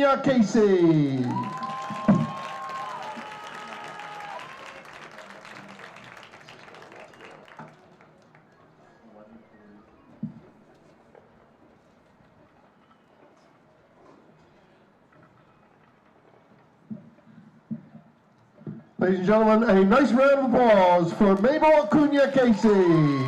Cunha Casey. Ladies and gentlemen, a nice round of applause for Mabel Cunha Casey.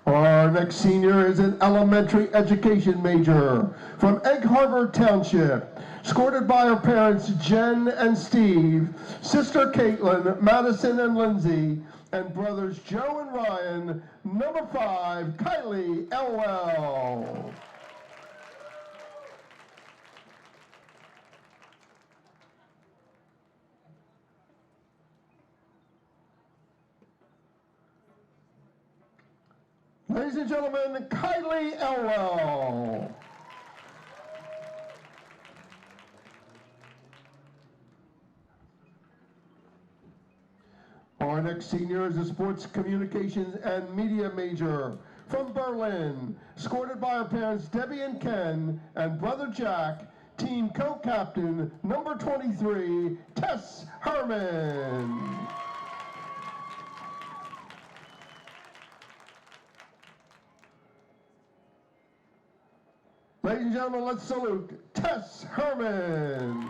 Our next senior is an elementary education major from Egg Harbor Township, escorted by her parents Jen and Steve, sister Caitlin, Madison and Lindsay, and brothers Joe and Ryan. Number 5, Kylie Elwell. Ladies and gentlemen, Kylie Elwell. Our next senior is a sports communications and media major from Berlin, escorted by her parents Debbie and Ken and brother Jack, team co-captain number 23, Tess Herman. Ladies and gentlemen, let's salute Tess Herman.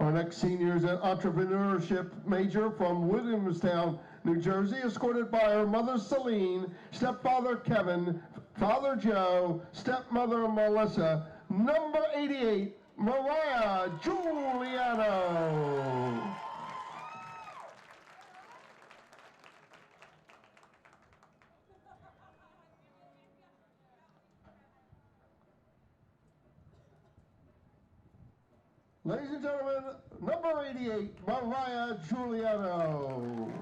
Our next senior is an entrepreneurship major from Williamstown, New Jersey, escorted by her mother Celine, stepfather Kevin, father Joe, stepmother Melissa, number 88, Mariah Giuliano. Ladies and gentlemen, number 88, Mariah Giuliano.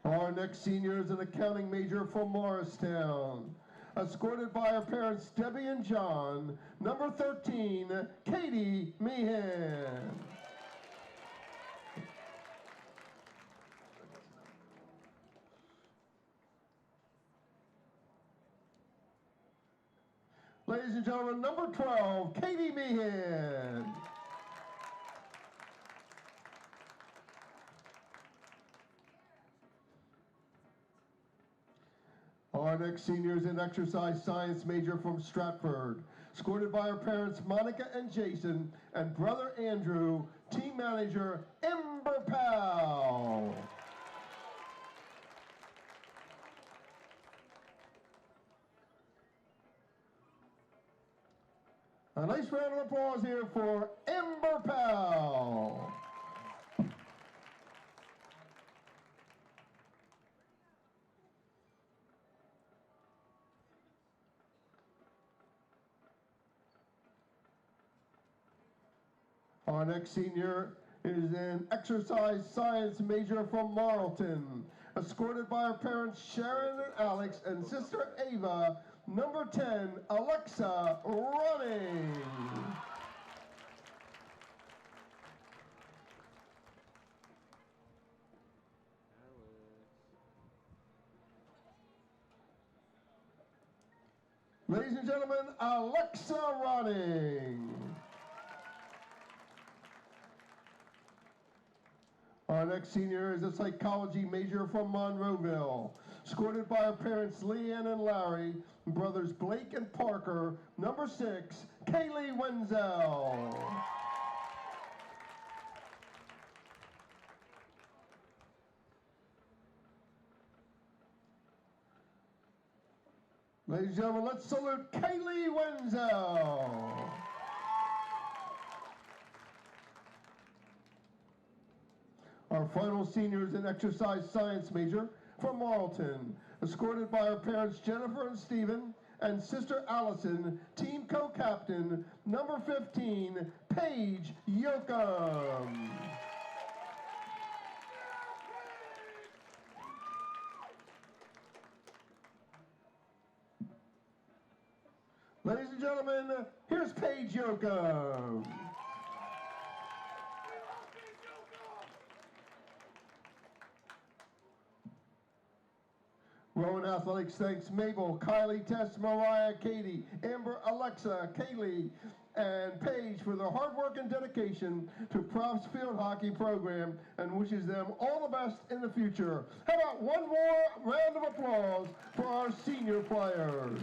Our next senior is an accounting major from Morristown, escorted by her parents Debbie and John, number 13, Katie Meehan. Ladies and gentlemen, number 12, Katie Meehan. Our next senior is an exercise science major from Stratford, escorted by her parents Monica and Jason and brother Andrew, team manager Ember Powell. A nice round of applause here for Ember Powell. Our next senior is an exercise science major from Marlton, escorted by her parents Sharon and Alex and sister Ava, number 10, Alexa Running. Ladies and gentlemen, Alexa Running. Our next senior is a psychology major from Monroeville, escorted by her parents Leanne and Larry, and brothers Blake and Parker, number 6, Kaylee Wenzel. Ladies and gentlemen, let's salute Kaylee Wenzel. Our final senior is an exercise science major from Marlton, escorted by her parents Jennifer and Stephen and sister Allison, team co-captain number 15, Paige Yoakum. Ladies and gentlemen, here's Paige Yoko. Rowan Athletics thanks Mabel, Kylie, Tess, Mariah, Katie, Amber, Alexa, Kaylee, and Paige for their hard work and dedication to Prof's field hockey program and wishes them all the best in the future. How about one more round of applause for our senior players?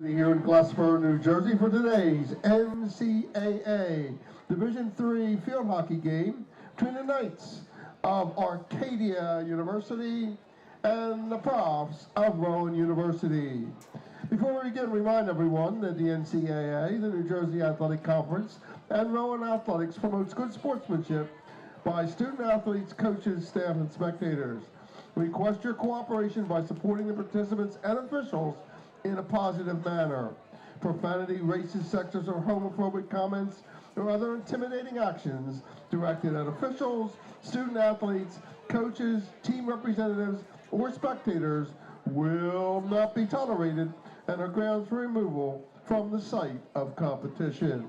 Here in Glassboro, New Jersey for today's NCAA Division III field hockey game between the Knights of Arcadia University and the Profs of Rowan University. Before we begin, remind everyone that the NCAA, the New Jersey Athletic Conference, and Rowan Athletics promotes good sportsmanship by student athletes, coaches, staff, and spectators. We request your cooperation by supporting the participants and officials in a positive manner. Profanity, racist, sexist, or homophobic comments or other intimidating actions directed at officials, student athletes, coaches, team representatives, or spectators will not be tolerated and are grounds for removal from the site of competition.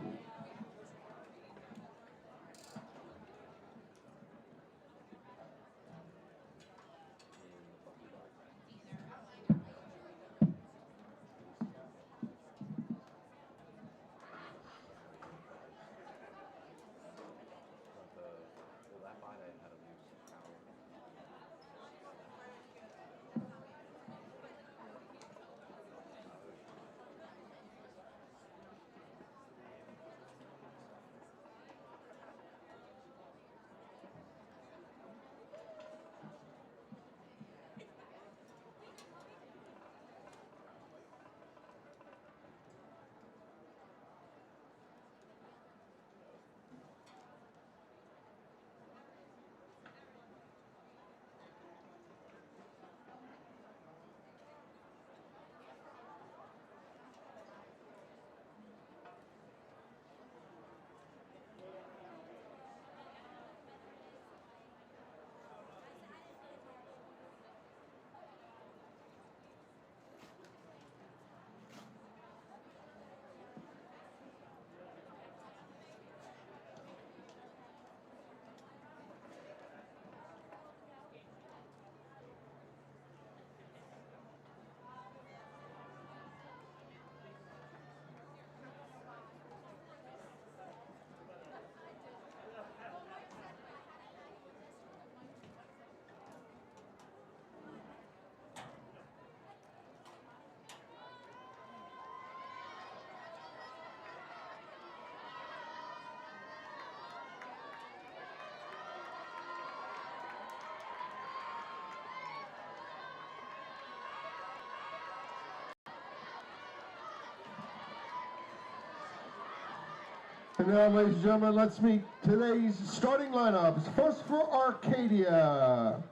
And now, ladies and gentlemen, let's meet today's starting lineups. First for Arcadia,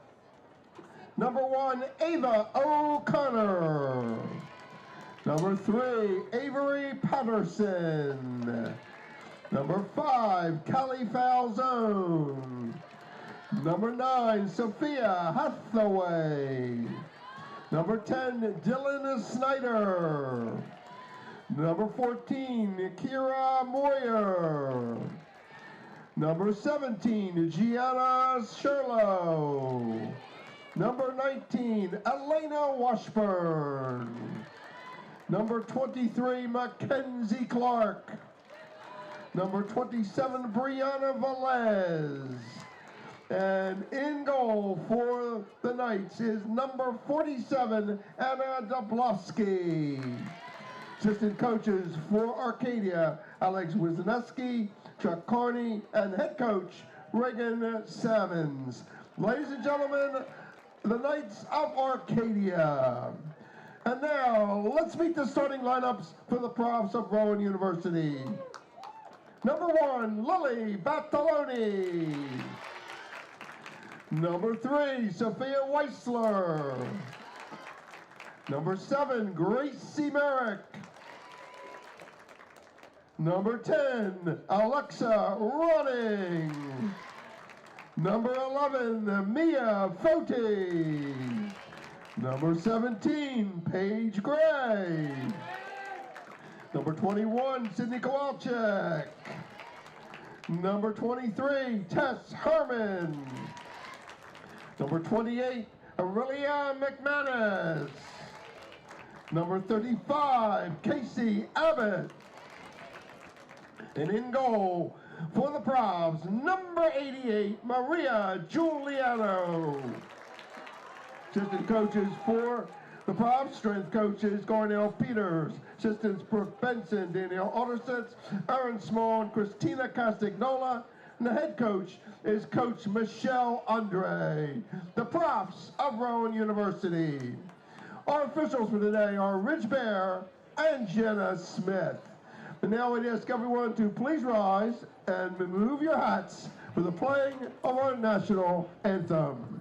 number 1, Ava O'Connor. Number 3, Avery Patterson. Number 5, Callie Falzone. Number 9, Sophia Hathaway. Number 10, Dylan Snyder. Number 14, Kira Moyer. Number 17, Gianna Sherlow. Number 19, Elena Washburn. Number 23, Mackenzie Clark. Number 27, Brianna Velez. And in goal for the Knights is number 47, Anna Dablowski. Assistant coaches for Arcadia, Alex Wisniewski, Chuck Carney, and head coach, Reagan Salmons. Ladies and gentlemen, the Knights of Arcadia. And now, let's meet the starting lineups for the Profs of Rowan University. Number 1, Lily Battaloni. Number 3, Sophia Weissler. Number 7, Grace C. Merrick. Number 10, Alexa Running. Number 11, Mia Foti. Number 17, Paige Gray. Number 21, Sydney Kowalczyk. Number 23, Tess Herman. Number 28, Aurelia McManus. Number 35, Casey Abbott. And in goal for the Profs, number 88, Maria Giuliano. Assistant coaches for The prop strength coach is Garnell Peters. Assistants Brooke Benson, Danielle Aldersitz, Aaron Small, and Christina Castagnola. And the head coach is Coach Michelle Andre. The profs of Rowan University. Our officials for today are Rich Bear and Jenna Smith. And now I'd ask everyone to please rise and remove your hats for the playing of our national anthem.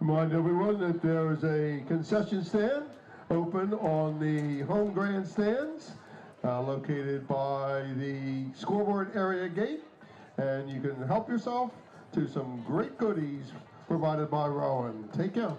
Remind everyone that there is a concession stand open on the home grandstands located by the scoreboard area gate, and you can help yourself to some great goodies provided by Rowan. Take care.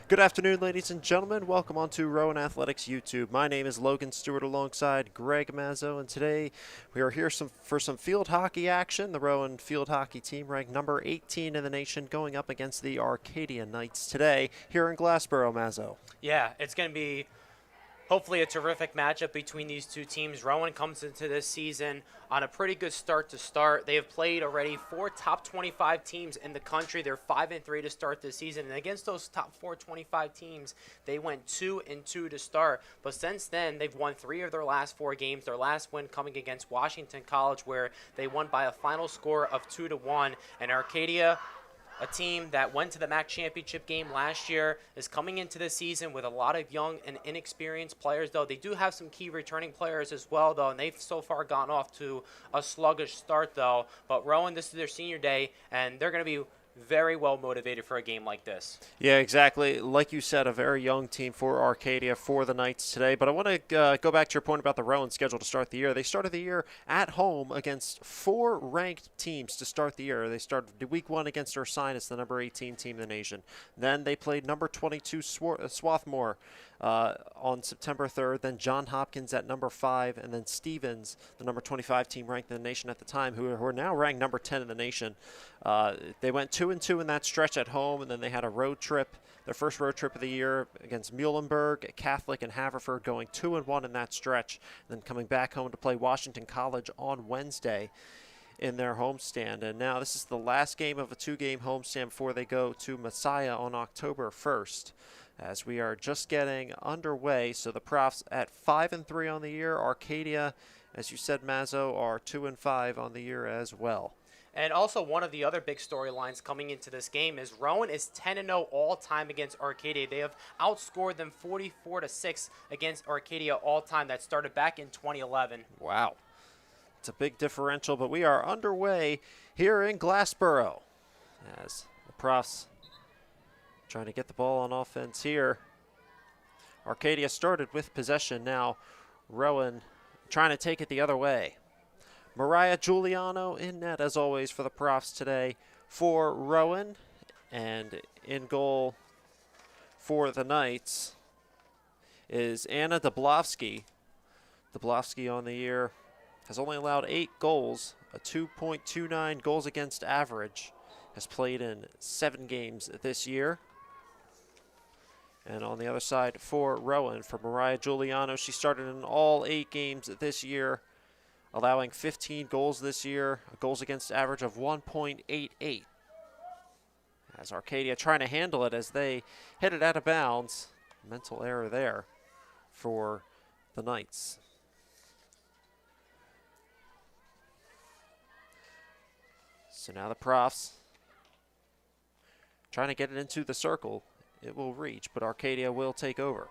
Good afternoon, ladies and gentlemen. Welcome on to Rowan Athletics YouTube. My name is Logan Stewart alongside Greg Mazzo, and today we are here for some field hockey action. The Rowan field hockey team ranked number 18 in the nation going up against the Arcadia Knights today here in Glassboro, Mazzo. Yeah, it's going to be hopefully a terrific matchup between these two teams. Rowan comes into this season on a pretty good start to start. They have played already 4 top 25 teams in the country. They're 5-3 to start this season. And against those top 25 teams, they went 2-2 to start. But since then, they've won 3 of their last 4 games. Their last win coming against Washington College, where they won by a final score of 2-1. And Arcadia, a team that went to the MAC championship game last year, is coming into this season with a lot of young and inexperienced players, though. They do have some key returning players as well, though, and they've so far gone off to a sluggish start, though. But Rowan, this is their senior day, and they're going to be very well motivated for a game like this. Yeah, exactly. Like you said, a very young team for Arcadia for the Knights today. But I want to go back to your point about the Rowan schedule to start the year. They started the year at home against 4 ranked teams to start the year. They started week 1 against Ursinus, the number 18 team in the nation. Then they played number 22 Swarthmore on September 3rd, then John Hopkins at number 5, and then Stevens, the number 25 team ranked in the nation at the time, who are now ranked number 10 in the nation. They went 2-2 in that stretch at home, and then they had a road trip, their first road trip of the year against Muhlenberg, Catholic, and Haverford, going 2-1 in that stretch, and then coming back home to play Washington College on Wednesday in their homestand. And now this is the last game of a 2-game homestand before they go to Messiah on October 1st. As we are just getting underway. So the Profs at 5-3 on the year. Arcadia, as you said, Mazzo, are 2-5 on the year as well. And also one of the other big storylines coming into this game is Rowan is 10-0 all-time against Arcadia. They have outscored them 44-6 against Arcadia all-time. That started back in 2011. Wow. It's a big differential, but we are underway here in Glassboro as the Profs trying to get the ball on offense here. Arcadia started with possession. Now Rowan trying to take it the other way. Mariah Giuliano in net, as always, for the Profs today for Rowan. And in goal for the Knights is Anna Dablowski. Dablowski on the year has only allowed 8 goals, a 2.29 goals against average has played in 7 games this year. And on the other side for Rowan, for Mariah Giuliano, she started in all 8 games this year, allowing 15 goals this year, a goals against average of 1.88. As Arcadia trying to handle it as they hit it out of bounds. Mental error there for the Knights. So now the Profs trying to get it into the circle. It will reach, but Arcadia will take over.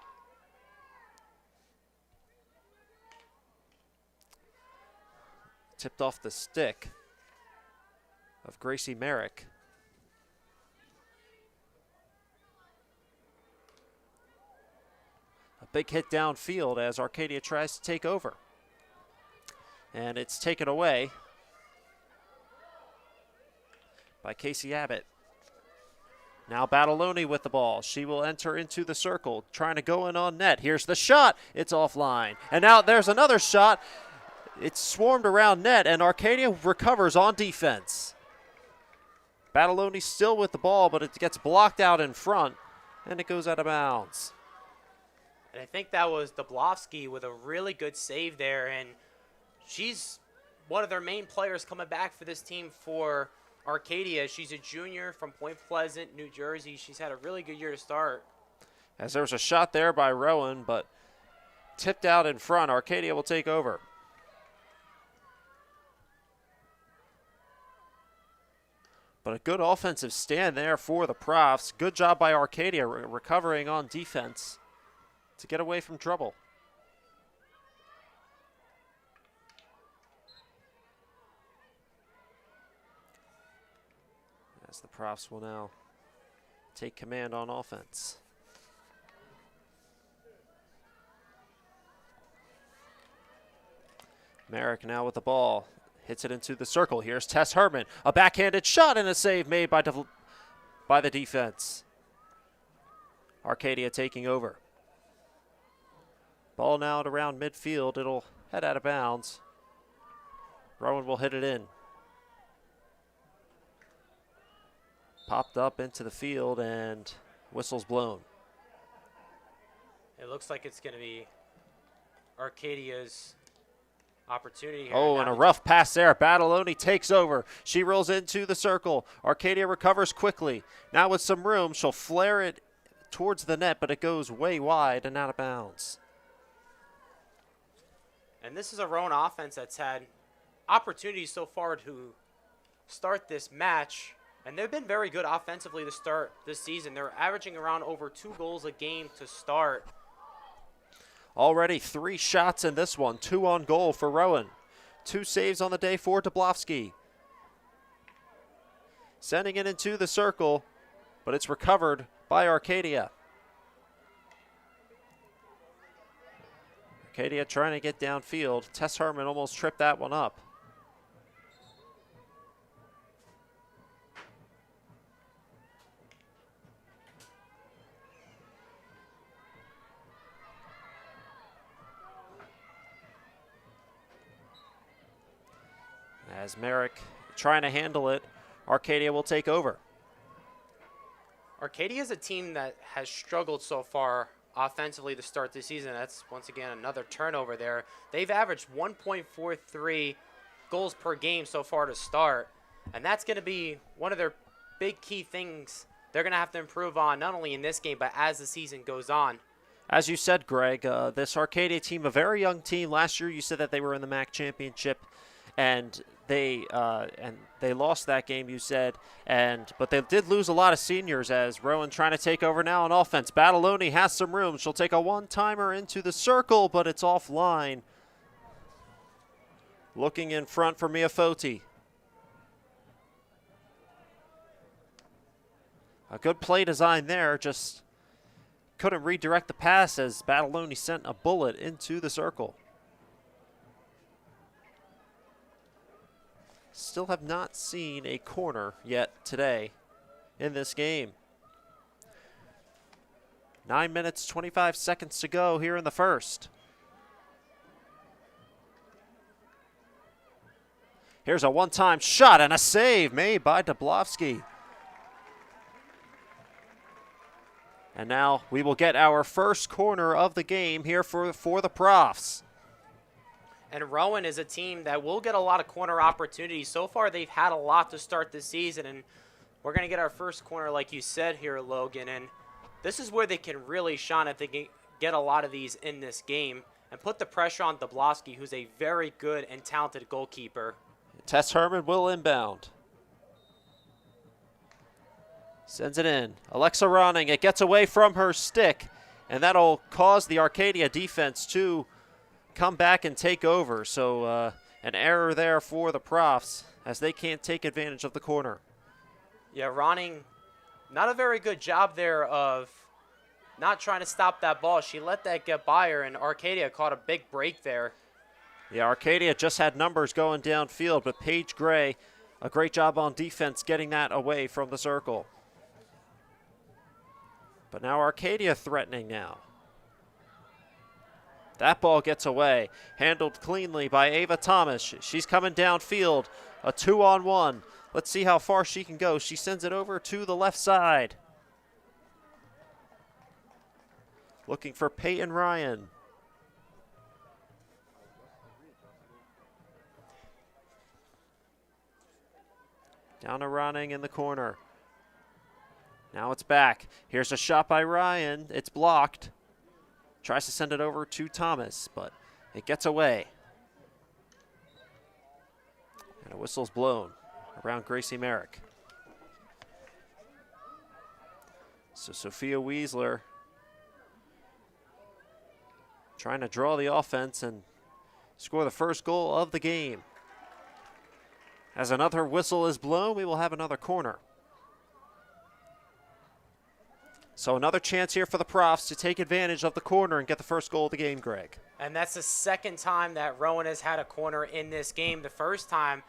Tipped off the stick of Gracie Merrick. A big hit downfield as Arcadia tries to take over. And it's taken away by Casey Abbott. Now Battaloni with the ball. She will enter into the circle, trying to go in on net. Here's the shot. It's offline. And now there's another shot. It's swarmed around net, and Arcadia recovers on defense. Battaloni still with the ball, but it gets blocked out in front, and it goes out of bounds. And I think that was Dablowski with a really good save there, and she's one of their main players coming back for this team for Arcadia. She's a junior from Point Pleasant, New Jersey. She's had a really good year to start. As there was a shot there by Rowan, but tipped out in front. Arcadia will take over. But a good offensive stand there for the Profs. Good job by Arcadia recovering on defense to get away from trouble. As the Profs will now take command on offense. Merrick now with the ball. Hits it into the circle. Here's Tess Herman. A backhanded shot and a save made by the defense. Arcadia taking over. Ball now at around midfield. It'll head out of bounds. Rowan will hit it in. Popped up into the field and whistle's blown. It looks like it's going to be Arcadia's opportunity here. Oh, and a rough pass there. Battaloni takes over. She rolls into the circle. Arcadia recovers quickly. Now with some room, she'll flare it towards the net, but it goes way wide and out of bounds. And this is a Rowan offense that's had opportunities so far to start this match, and they've been very good offensively to start this season. They're averaging around over 2 goals a game to start. Already 3 shots in this one, 2 on goal for Rowan. 2 saves on the day for Dablowski. Sending it into the circle, but it's recovered by Arcadia. Arcadia trying to get downfield. Tess Herman almost tripped that one up. As Merrick trying to handle it, Arcadia will take over. Arcadia is a team that has struggled so far offensively to start this season. That's, once again, another turnover there. They've averaged 1.43 goals per game so far to start, and that's going to be one of their big key things they're going to have to improve on, not only in this game, but as the season goes on. As you said, Greg, this Arcadia team, a very young team. Last year you said that they were in the MAC championship, and they lost that game, you said, but they did lose a lot of seniors as Rowan trying to take over now on offense. Battaloni has some room. She'll take a one-timer into the circle, but it's offline. Looking in front for Mia Foti. A good play design there, just couldn't redirect the pass as Battaloni sent a bullet into the circle. Still have not seen a corner yet today in this game. 9 minutes, 25 seconds to go here in the first. Here's a one-time shot and a save made by Dablowski. And now we will get our first corner of the game here for the Profs. And Rowan is a team that will get a lot of corner opportunities. So far, they've had a lot to start this season, and we're going to get our first corner, like you said here, Logan. And this is where they can really shine if they can get a lot of these in this game and put the pressure on Dablowski, who's a very good and talented goalkeeper. Tess Herman will inbound. Sends it in. Alexa Ronning, it gets away from her stick, and that'll cause the Arcadia defense to come back and take over. So an error there for the Profs as they can't take advantage of the corner. Yeah, Ronning, not a very good job there of not trying to stop that ball. She let that get by her, and Arcadia caught a big break there. Yeah, Arcadia just had numbers going downfield, but Paige Gray, a great job on defense getting that away from the circle. But now Arcadia threatening now. That ball gets away, handled cleanly by Ava Thomas. She's coming downfield, a 2-on-1. Let's see how far she can go. She sends it over to the left side. Looking for Peyton Ryan. Down to Ronning in the corner. Now it's back. Here's a shot by Ryan. It's blocked. Tries to send it over to Thomas, but it gets away. And a whistle's blown around Gracie Merrick. So Sophia Weisler trying to draw the offense and score the first goal of the game. As another whistle is blown, we will have another corner. So another chance here for the Profs to take advantage of the corner and get the first goal of the game, Greg. And that's the second time that Rowan has had a corner in this game. The first time,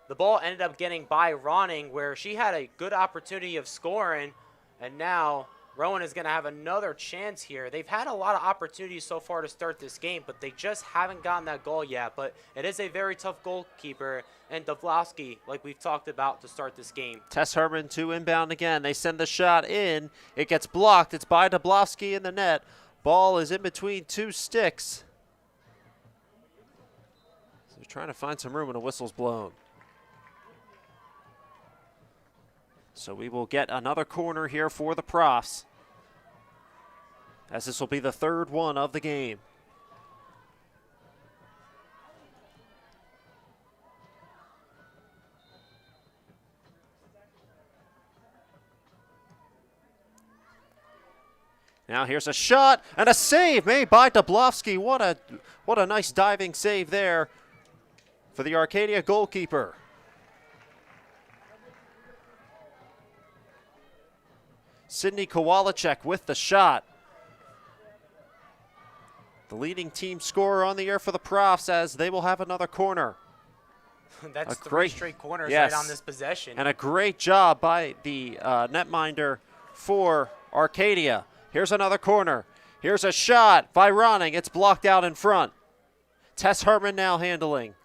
the ball ended up getting by Ronning, where she had a good opportunity of scoring, and now Rowan is going to have another chance here. They've had a lot of opportunities so far to start this game, but they just haven't gotten that goal yet. But it is a very tough goalkeeper, and Dablowski, like we've talked about, to start this game. Tess Herman to inbound again. They send the shot in. It gets blocked. It's by Dablowski in the net. Ball is in between two sticks. So they're trying to find some room, and a whistle's blown. So we will get another corner here for the Profs, as this will be the third one of the game. Now here's a shot and a save made by Dablowski. What a nice diving save there for the Arcadia goalkeeper. Sydney Kowalczyk with the shot. The leading team scorer on the air for the Profs, as they will have another corner. That's three straight corners yes, right on this possession. And a great job by the netminder for Arcadia. Here's another corner. Here's a shot by Ronning. It's blocked out in front. Tess Herman now handling.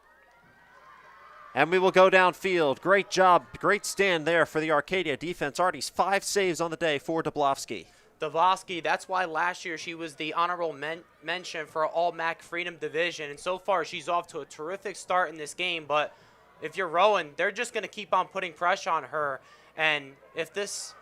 And we will go downfield. Great job, great stand there for the Arcadia defense. Already 5 saves on the day for Dablowski. Dablowski, that's why last year she was the honorable mention for All MAC Freedom Division. And so far, she's off to a terrific start in this game. But if you're Rowan, they're just going to keep on putting pressure on her. And if this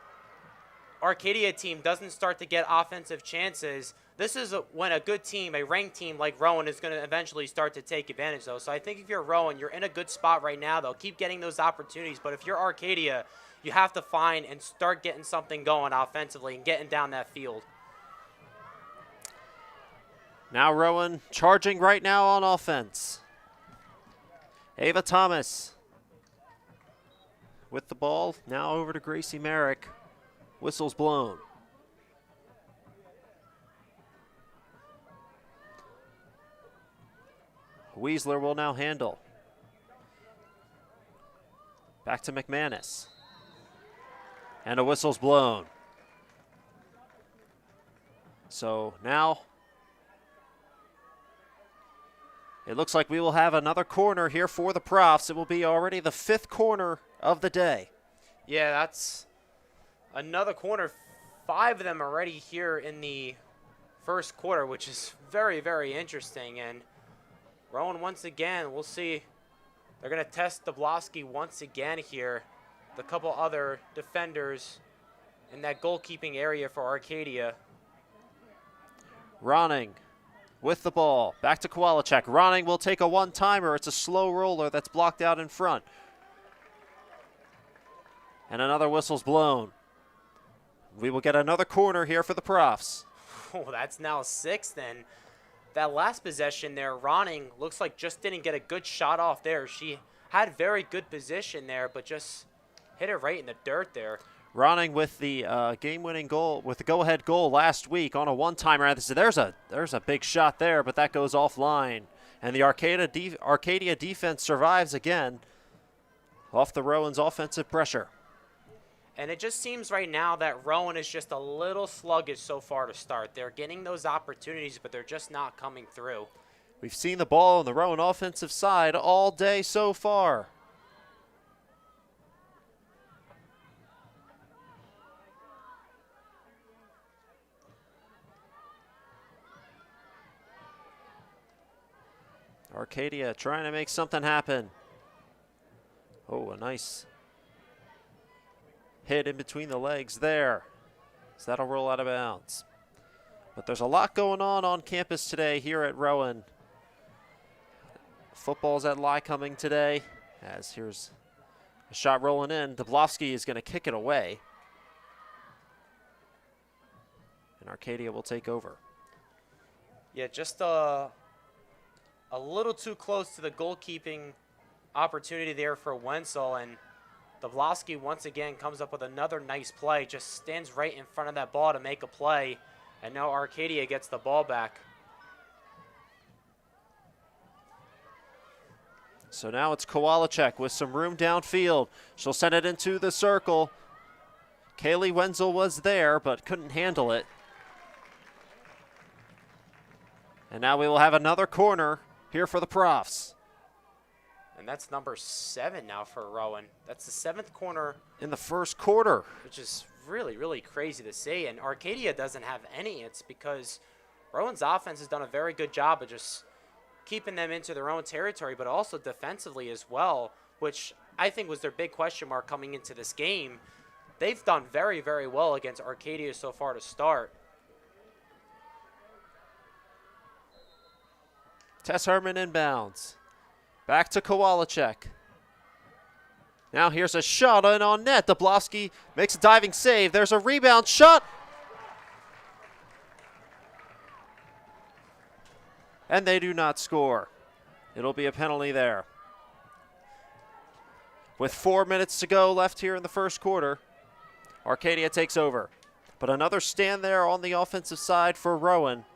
Arcadia team doesn't start to get offensive chances, this is when a good team, a ranked team like Rowan, is going to eventually start to take advantage, though. So I think if you're Rowan, you're in a good spot right now. They'll keep getting those opportunities. But if you're Arcadia, you have to find and start getting something going offensively and getting down that field. Now Rowan charging right now on offense. Ava Thomas with the ball. Now over to Gracie Merrick. Whistle's blown. Weisler will now handle. Back to McManus. And a whistle's blown. So now It looks like we will have another corner here for the Profs. It will be already the 5th corner of the day. Yeah, that's another corner. 5 of them already here in the first quarter, which is very, very interesting. And Rowan, once again, we'll see. They're going to test Dablowski once again here. The couple other defenders in that goalkeeping area for Arcadia. Ronning with the ball. Back to Kowalczyk. Ronning will take a one-timer. It's a slow roller that's blocked out in front. And another whistle's blown. We will get another corner here for the Profs. Oh, that's now 6 then. That last possession there, Ronning looks like just didn't get a good shot off there. She had very good position there, but just hit it right in the dirt there. Ronning with the game-winning goal, with the go-ahead goal last week on a one-timer. There's a big shot there, but that goes offline. And the Arcadia defense survives again off the Rowan's offensive pressure. And it just seems right now that Rowan is just a little sluggish so far to start. They're getting those opportunities, but they're just not coming through. We've seen the ball on the Rowan offensive side all day so far. Arcadia trying to make something happen. Oh, a nice hit in between the legs there. So that'll roll out of bounds. But there's a lot going on campus today here at Rowan. Football's at Lycoming today. As here's a shot rolling in. Dablowski is going to kick it away. And Arcadia will take over. Yeah, just a little too close to the goalkeeping opportunity there for Wenzel, and Dablowski once again comes up with another nice play, just stands right in front of that ball to make a play, and now Arcadia gets the ball back. So now it's Kowalczyk with some room downfield. She'll send it into the circle. Kaylee Wenzel was there, but couldn't handle it. And now we will have another corner here for the Profs. And that's number 7 now for Rowan. That's the 7th corner in the first quarter, which is really, really crazy to see. And Arcadia doesn't have any. It's because Rowan's offense has done a very good job of just keeping them into their own territory, but also defensively as well, which I think was their big question mark coming into this game. They've done very, very well against Arcadia so far to start. Tess Herman inbounds. Back to Kowalczyk. Now here's a shot in on net. Dablowski makes a diving save. There's a rebound shot. And they do not score. It'll be a penalty there. With 4 minutes to go left here in the first quarter, Arcadia takes over. But another stand there on the offensive side for Rowan.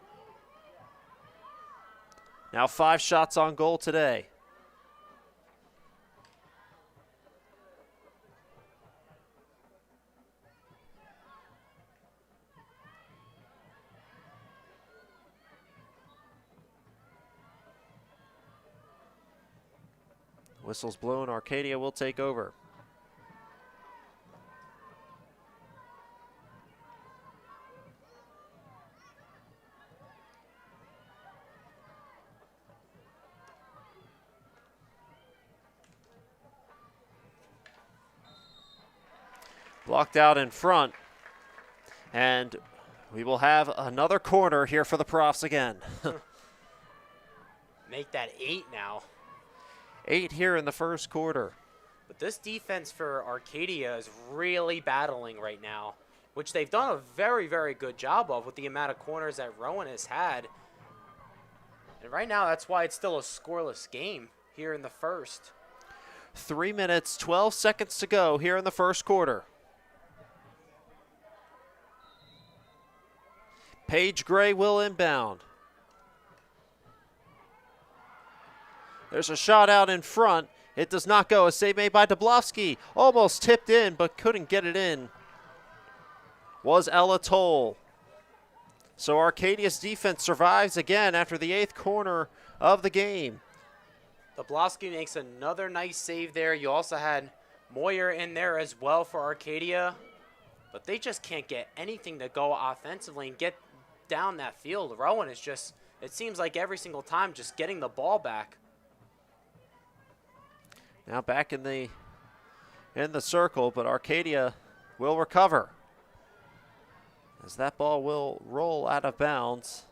Now 5 shots on goal today. Whistle's blown. Arcadia will take over. Blocked out in front. And we will have another corner here for the Profs again. Make that 8 now. 8 here in the first quarter. But this defense for Arcadia is really battling right now, which they've done a very, very good job of with the amount of corners that Rowan has had. And right now, that's why it's still a scoreless game here in the first. 3 minutes, 12 seconds to go here in the first quarter. Paige Gray will inbound. There's a shot out in front. It does not go. A save made by Dablowski. Almost tipped in, but couldn't get it in. Was Ella Toll. So Arcadia's defense survives again after the 8th corner of the game. Dablowski makes another nice save there. You also had Moyer in there as well for Arcadia. But they just can't get anything to go offensively and get down that field. Rowan is just, it seems like every single time, just getting the ball back. Now back in the circle, but Arcadia will recover, as that ball will roll out of bounds.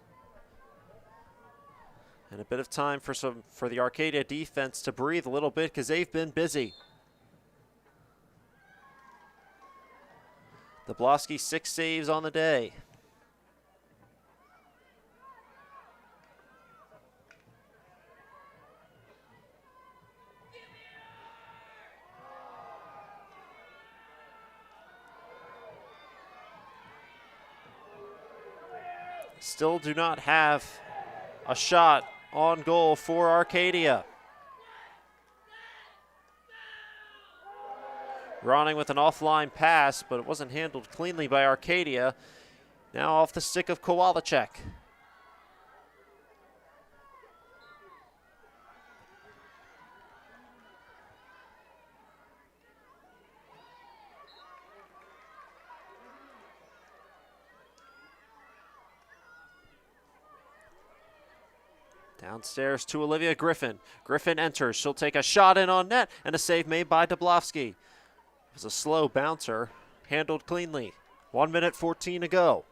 And a bit of time for the Arcadia defense to breathe a little bit, because they've been busy. Dablowski 6 saves on the day. Still do not have a shot on goal for Arcadia. Ronning with an offline pass, but it wasn't handled cleanly by Arcadia. Now off the stick of Kowalczyk. Downstairs to Olivia Griffin. Griffin enters. She'll take a shot in on net, and a save made by Dablowski. It was a slow bouncer, handled cleanly. 1 minute 14 to go.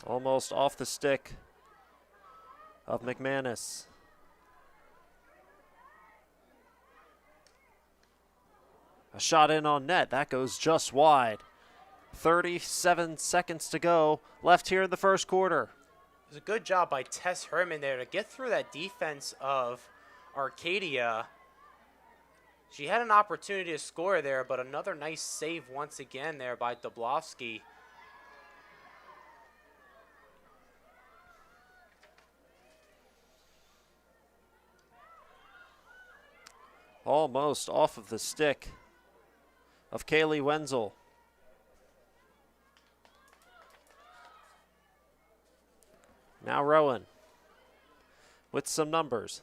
Almost off the stick of McManus. A shot in on net. That goes just wide. 37 seconds to go left here in the first quarter. It was a good job by Tess Herman there to get through that defense of Arcadia. She had an opportunity to score there, but another nice save once again there by Dablowski. Almost off of the stick of Kaylee Wenzel. Now Rowan with some numbers.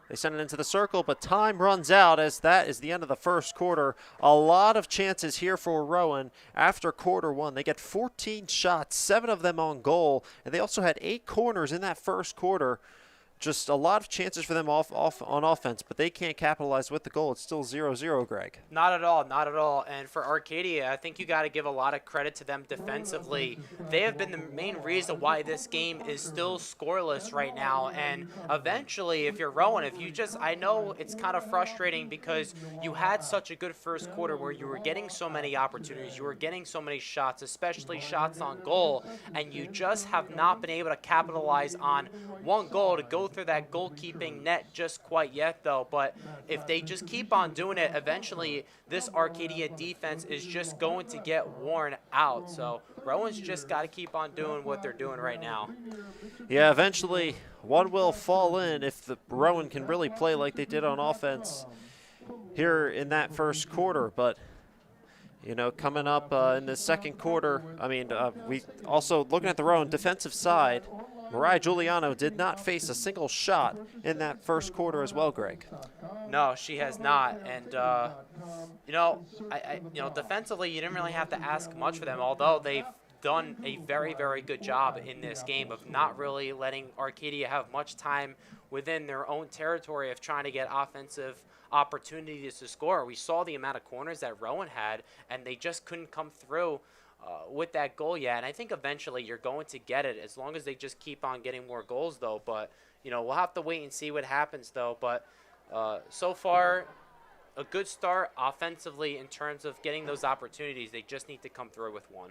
They send it into the circle, but time runs out as that is the end of the first quarter. A lot of chances here for Rowan after quarter one. They get 14 shots, 7 of them on goal, and they also had 8 corners in that first quarter. Just a lot of chances for them off on offense, but they can't capitalize with the goal. It's still 0-0, Greg. Not at all, not at all. And for Arcadia, I think you got to give a lot of credit to them defensively. They have been the main reason why this game is still scoreless right now. And eventually, if you're Rowan, I know it's kind of frustrating because you had such a good first quarter where you were getting so many opportunities, you were getting so many shots, especially shots on goal, and you just have not been able to capitalize on one goal to go through that goalkeeping net just quite yet, though. But if they just keep on doing it, eventually this Arcadia defense is just going to get worn out. So Rowan's just got to keep on doing what they're doing right now. Yeah, eventually one will fall in if the Rowan can really play like they did on offense here in that first quarter. But you know, coming up in the second quarter, we also looking at the Rowan defensive side. Mariah Giuliano did not face a single shot in that first quarter as well, Greg. No, she has not. And, defensively, you didn't really have to ask much for them, although they've done a very, very good job in this game of not really letting Arcadia have much time within their own territory of trying to get offensive opportunities to score. We saw the amount of corners that Rowan had, and they just couldn't come through with that goal yet. And I think eventually you're going to get it as long as they just keep on getting more goals, though. But, we'll have to wait and see what happens, though. But so far, a good start offensively in terms of getting those opportunities. They just need to come through with one.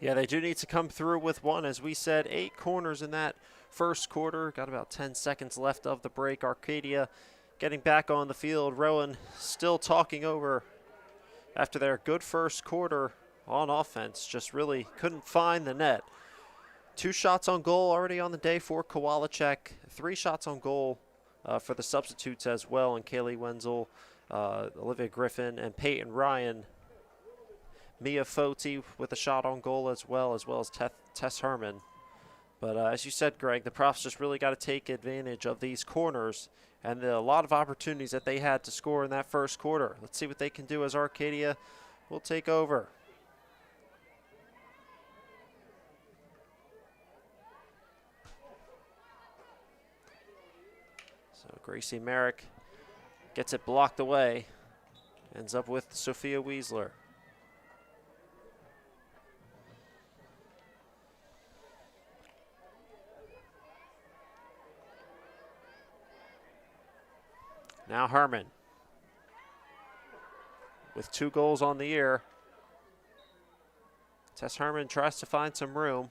Yeah, they do need to come through with one. As we said, 8 corners in that first quarter. Got about 10 seconds left of the break. Arcadia getting back on the field. Rowan still talking over after their good first quarter on offense, just really couldn't find the net. 2 shots on goal already on the day for Kowalczyk. 3 shots on goal for the substitutes as well, and Kaylee Wenzel, Olivia Griffin, and Peyton Ryan. Mia Foti with a shot on goal as well as Tess Herman. But as you said, Greg, the Profs just really got to take advantage of these corners and a lot of opportunities that they had to score in that first quarter. Let's see what they can do as Arcadia will take over. So Gracie Merrick gets it blocked away. Ends up with Sophia Weisler. Now Herman with 2 goals on the year. Tess Herman tries to find some room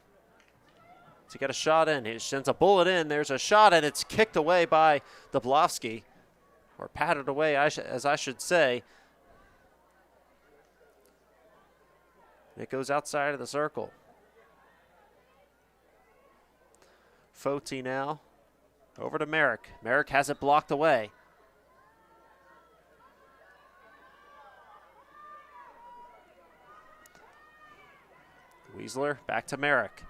to get a shot in. He sends a bullet in. There's a shot, and it's kicked away by Dablowski, or patted away, as I should say. It goes outside of the circle. Foti now over to Merrick. Merrick has it blocked away. Weisler back to Merrick.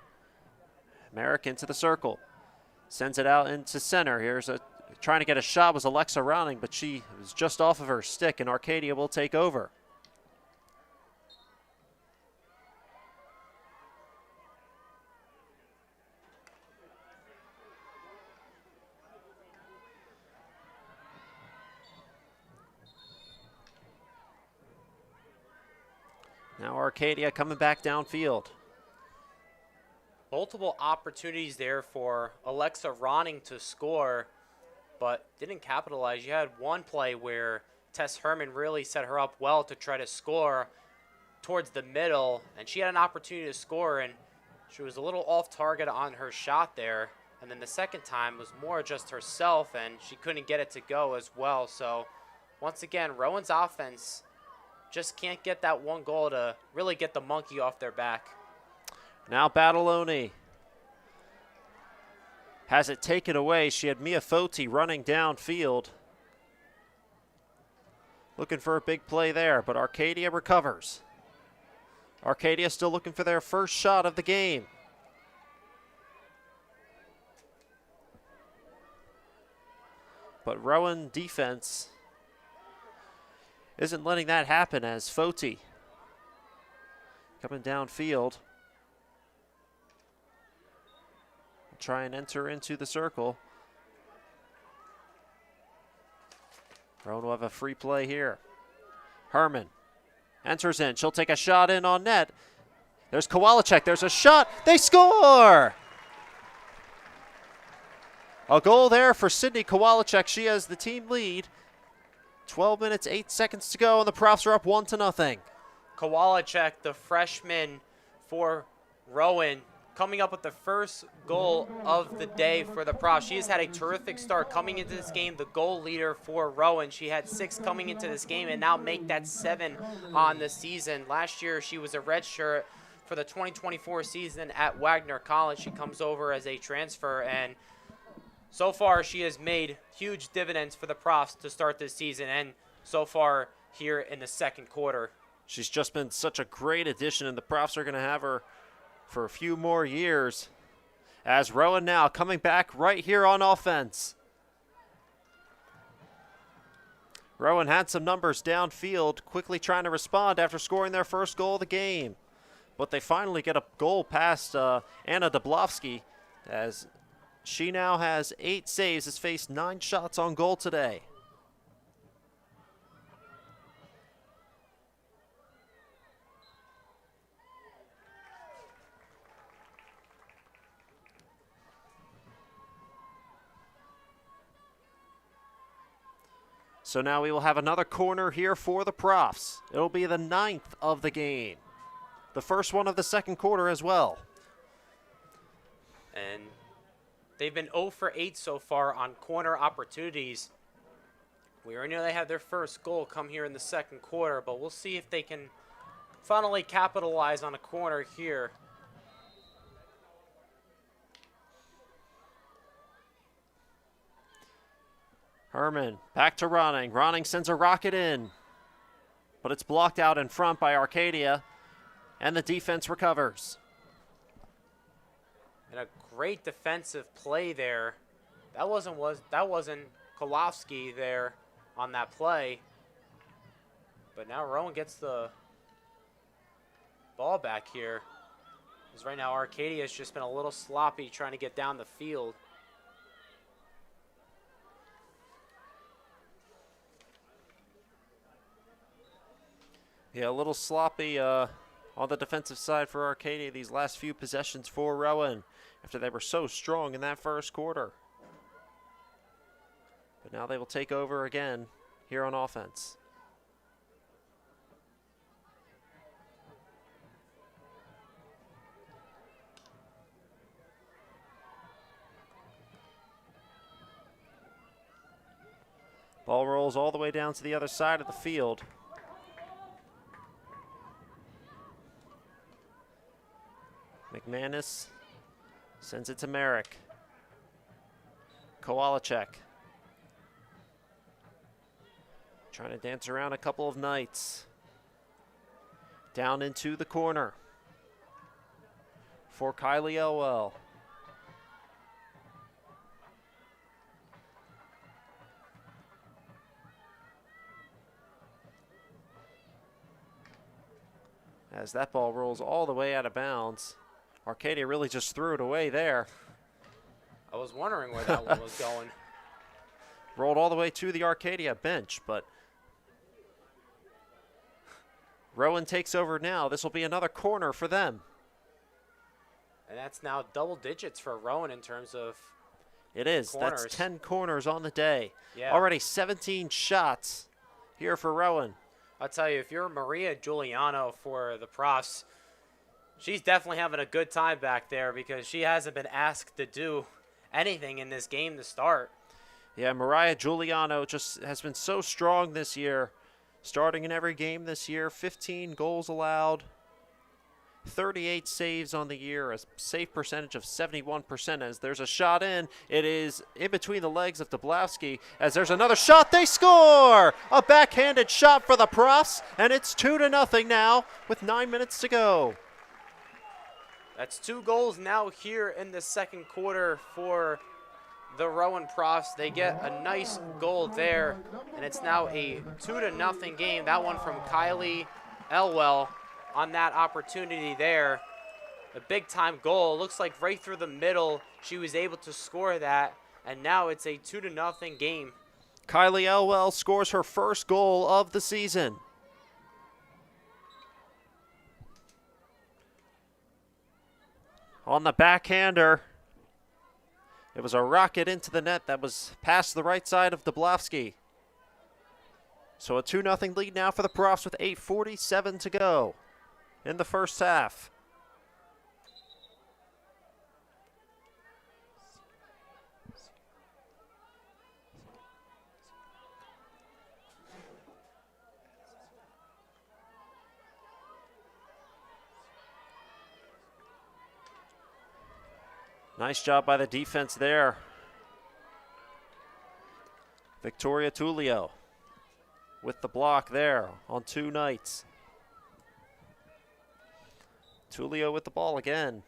Merrick into the circle. Sends it out into center. Here's trying to get a shot was Alexa Rowning, but she was just off of her stick, and Arcadia will take over. Now Arcadia coming back downfield. Multiple opportunities there for Alexa Ronning to score, but didn't capitalize. You had one play where Tess Herman really set her up well to try to score towards the middle, and she had an opportunity to score, and she was a little off target on her shot there. And then the second time was more just herself, and she couldn't get it to go as well. So once again, Rowan's offense just can't get that one goal to really get the monkey off their back. Now Battaloni has it taken away. She had Mia Foti running downfield, looking for a big play there, but Arcadia recovers. Arcadia still looking for their first shot of the game. But Rowan defense isn't letting that happen as Foti coming downfield. Try and enter into the circle. Rowan will have a free play here. Herman enters in. She'll take a shot in on net. There's Kowalczyk. There's a shot. They score! A goal there for Sydney Kowalczyk. She has the team lead. 12 minutes, 8 seconds to go, and the Profs are up 1-0. Kowalczyk, the freshman for Rowan, coming up with the first goal of the day for the Profs. She has had a terrific start coming into this game, the goal leader for Rowan. She had 6 coming into this game and now make that 7 on the season. Last year, she was a redshirt for the 2024 season at Wagner College. She comes over as a transfer, and so far she has made huge dividends for the Profs to start this season and so far here in the second quarter. She's just been such a great addition, and the Profs are going to have her for a few more years. As Rowan now coming back right here on offense. Rowan had some numbers downfield, quickly trying to respond after scoring their first goal of the game. But they finally get a goal past Anna Dablowski, as she now has 8 saves, has faced 9 shots on goal today. So now we will have another corner here for the Profs. It'll be the 9th of the game. The first one of the second quarter as well. And they've been 0 for 8 so far on corner opportunities. We already know they have their first goal come here in the second quarter, but we'll see if they can finally capitalize on a corner here. Herman back to Ronning. Ronning sends a rocket in, but it's blocked out in front by Arcadia, and the defense recovers. And a great defensive play there. That wasn't Kolofsky there on that play. But now Rowan gets the ball back here. Because right now Arcadia has just been a little sloppy trying to get down the field. Yeah, a little sloppy on the defensive side for Arcadia these last few possessions for Rowan after they were so strong in that first quarter. But now they will take over again here on offense. Ball rolls all the way down to the other side of the field. McManus sends it to Merrick. Kowalczyk trying to dance around a couple of Knights. Down into the corner for Kylie Elwell. As that ball rolls all the way out of bounds. Arcadia really just threw it away there. I was wondering where that one was going. Rolled all the way to the Arcadia bench, but Rowan takes over now. This will be another corner for them. And that's now double digits for Rowan in terms of It is. corners. That's 10 corners on the day. Yeah. Already 17 shots here for Rowan. I'll tell you, if you're Maria Giuliano for the Profs, she's definitely having a good time back there because she hasn't been asked to do anything in this game to start. Yeah, Mariah Giuliano just has been so strong this year, starting in every game this year. 15 goals allowed, 38 saves on the year, a save percentage of 71%. As there's a shot in, it is in between the legs of Dablowski. As there's another shot, they score! A backhanded shot for the Profs, and it's 2-0 now with 9 minutes to go. That's 2 goals now here in the second quarter for the Rowan Profs. They get a nice goal there, and it's now a 2-0 game. That one from Kylie Elwell on that opportunity there. A big-time goal. Looks like right through the middle she was able to score that, and now it's a 2-0 game. Kylie Elwell scores her first goal of the season. On the backhander, it was a rocket into the net that was past the right side of Dablowski. So a 2-0 lead now for the Profs with 8:47 to go in the first half. Nice job by the defense there. Victoria Tullio with the block there on 2 Knights. Tullio with the ball again.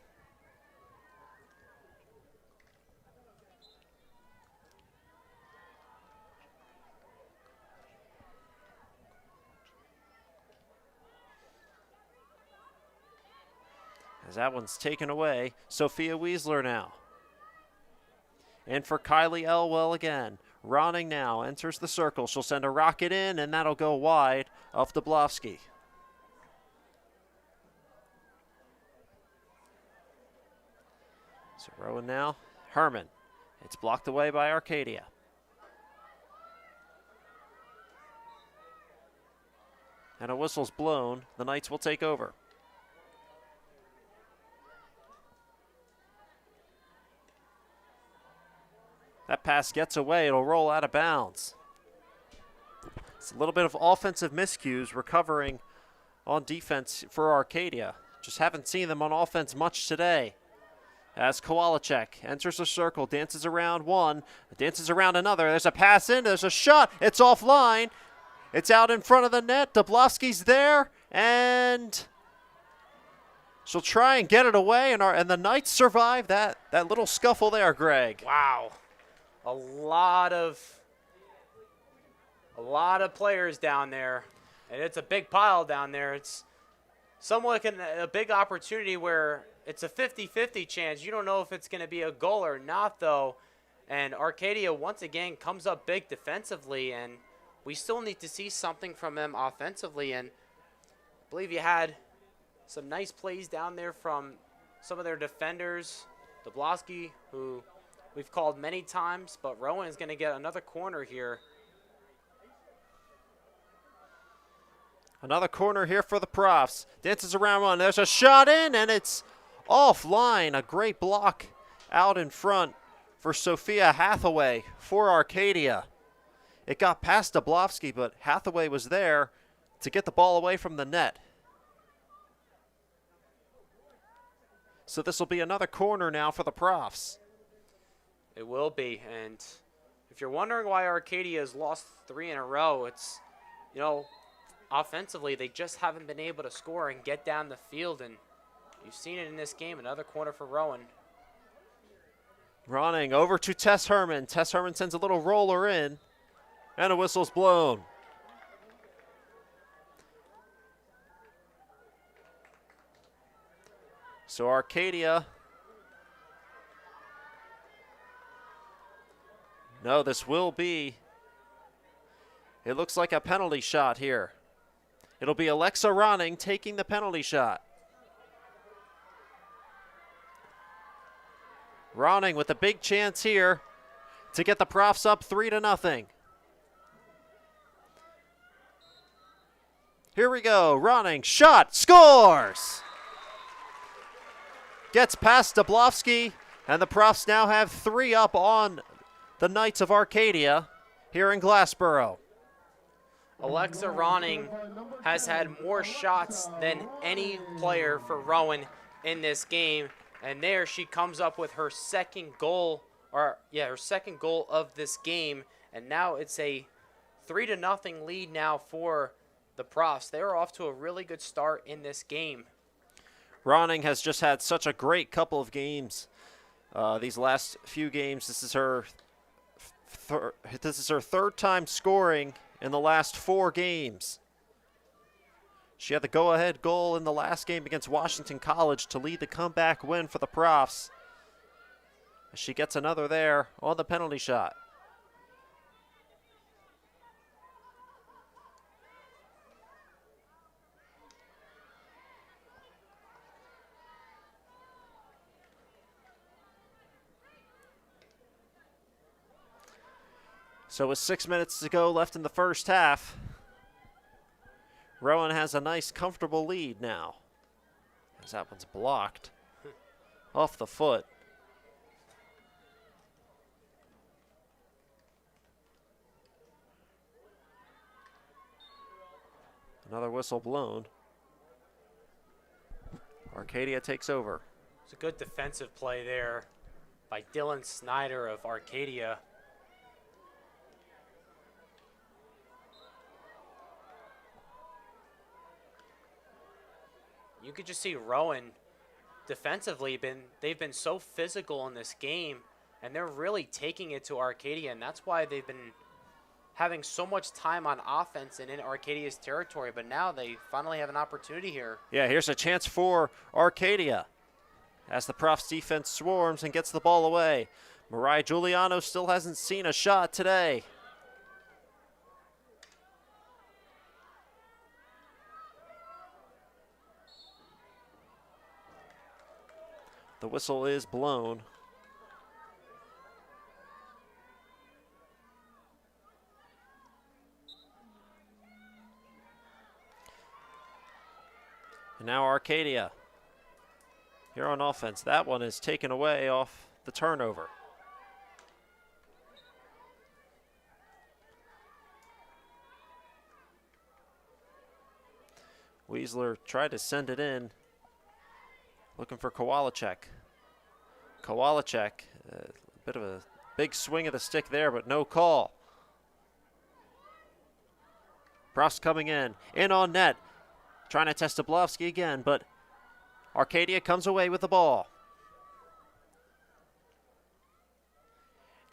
As that one's taken away, Sophia Weisler now. And for Kylie Elwell again. Ronning now enters the circle. She'll send a rocket in, and that'll go wide of Dablowski. So Rowan now. Herman. It's blocked away by Arcadia. And a whistle's blown. The Knights will take over. That pass gets away. It'll roll out of bounds. It's a little bit of offensive miscues recovering on defense for Arcadia. Just haven't seen them on offense much today. As Kowalczyk enters the circle, dances around one, dances around another. There's a pass in, there's a shot. It's offline. It's out in front of the net. Dablowski's there, and she'll try and get it away, and the Knights survive that little scuffle there, Greg. Wow. A lot of players down there, and it's a big pile down there. It's somewhat a big opportunity where it's a 50-50 chance. You don't know if it's going to be a goal or not, though. And Arcadia, once again, comes up big defensively, and we still need to see something from them offensively. And I believe you had some nice plays down there from some of their defenders. Dablowski, who we've called many times, but Rowan is going to get another corner here. Another corner here for the Profs. Dances around one. There's a shot in, and it's offline. A great block out in front for Sophia Hathaway for Arcadia. It got past Dablowski, but Hathaway was there to get the ball away from the net. So this will be another corner now for the Profs. It will be, and if you're wondering why Arcadia has lost 3 in a row, it's, offensively, they just haven't been able to score and get down the field, and you've seen it in this game. Another corner for Rowan. Ronning over to Tess Herman. Tess Herman sends a little roller in, and a whistle's blown. So Arcadia. No, this will be. It looks like a penalty shot here. It'll be Alexa Ronning taking the penalty shot. Ronning with a big chance here to get the Profs up 3-0. Here we go. Ronning, shot, scores! Gets past Dablowski, and the Profs now have 3 up on the Knights of Arcadia here in Glassboro. Alexa Ronning has had more shots than any player for Rowan in this game. And there she comes up with her second goal, her second goal of this game. And now it's a 3-0 lead now for the Profs. They are off to a really good start in this game. Ronning has just had such a great couple of games. These last few games, this is her third time scoring in the last 4 games. She had the go-ahead goal in the last game against Washington College to lead the comeback win for the Profs. She gets another there on the penalty shot. So with 6 minutes to go left in the first half, Rowan has a nice, comfortable lead now. As that one's blocked off the foot. Another whistle blown. Arcadia takes over. It's a good defensive play there by Dylan Snyder of Arcadia. You could just see Rowan defensively, they've been so physical in this game, and they're really taking it to Arcadia, and that's why they've been having so much time on offense and in Arcadia's territory, but now they finally have an opportunity here. Yeah, here's a chance for Arcadia as the Profs defense swarms and gets the ball away. Mariah Giuliano still hasn't seen a shot today. The whistle is blown. And now Arcadia here on offense. That one is taken away off the turnover. Weasler tried to send it in, looking for Kowalczyk. Kowalczyk, a bit of a big swing of the stick there, but no call. Profs coming in on net, trying to test Dablowski again, but Arcadia comes away with the ball.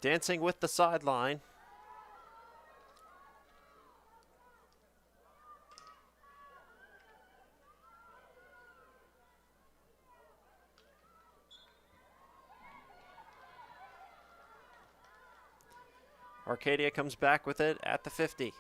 Dancing with the sideline. Arcadia comes back with it at the 50.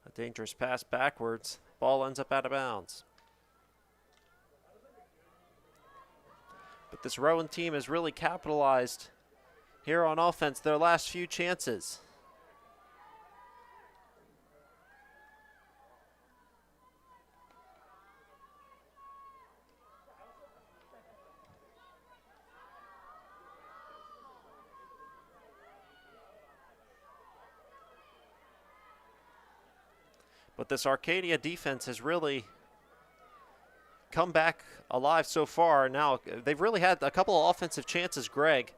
A dangerous pass backwards. Ball ends up out of bounds. But this Rowan team has really capitalized here on offense their last few chances. But this Arcadia defense has really come back alive so far. Now, they've really had a couple of offensive chances, Greg,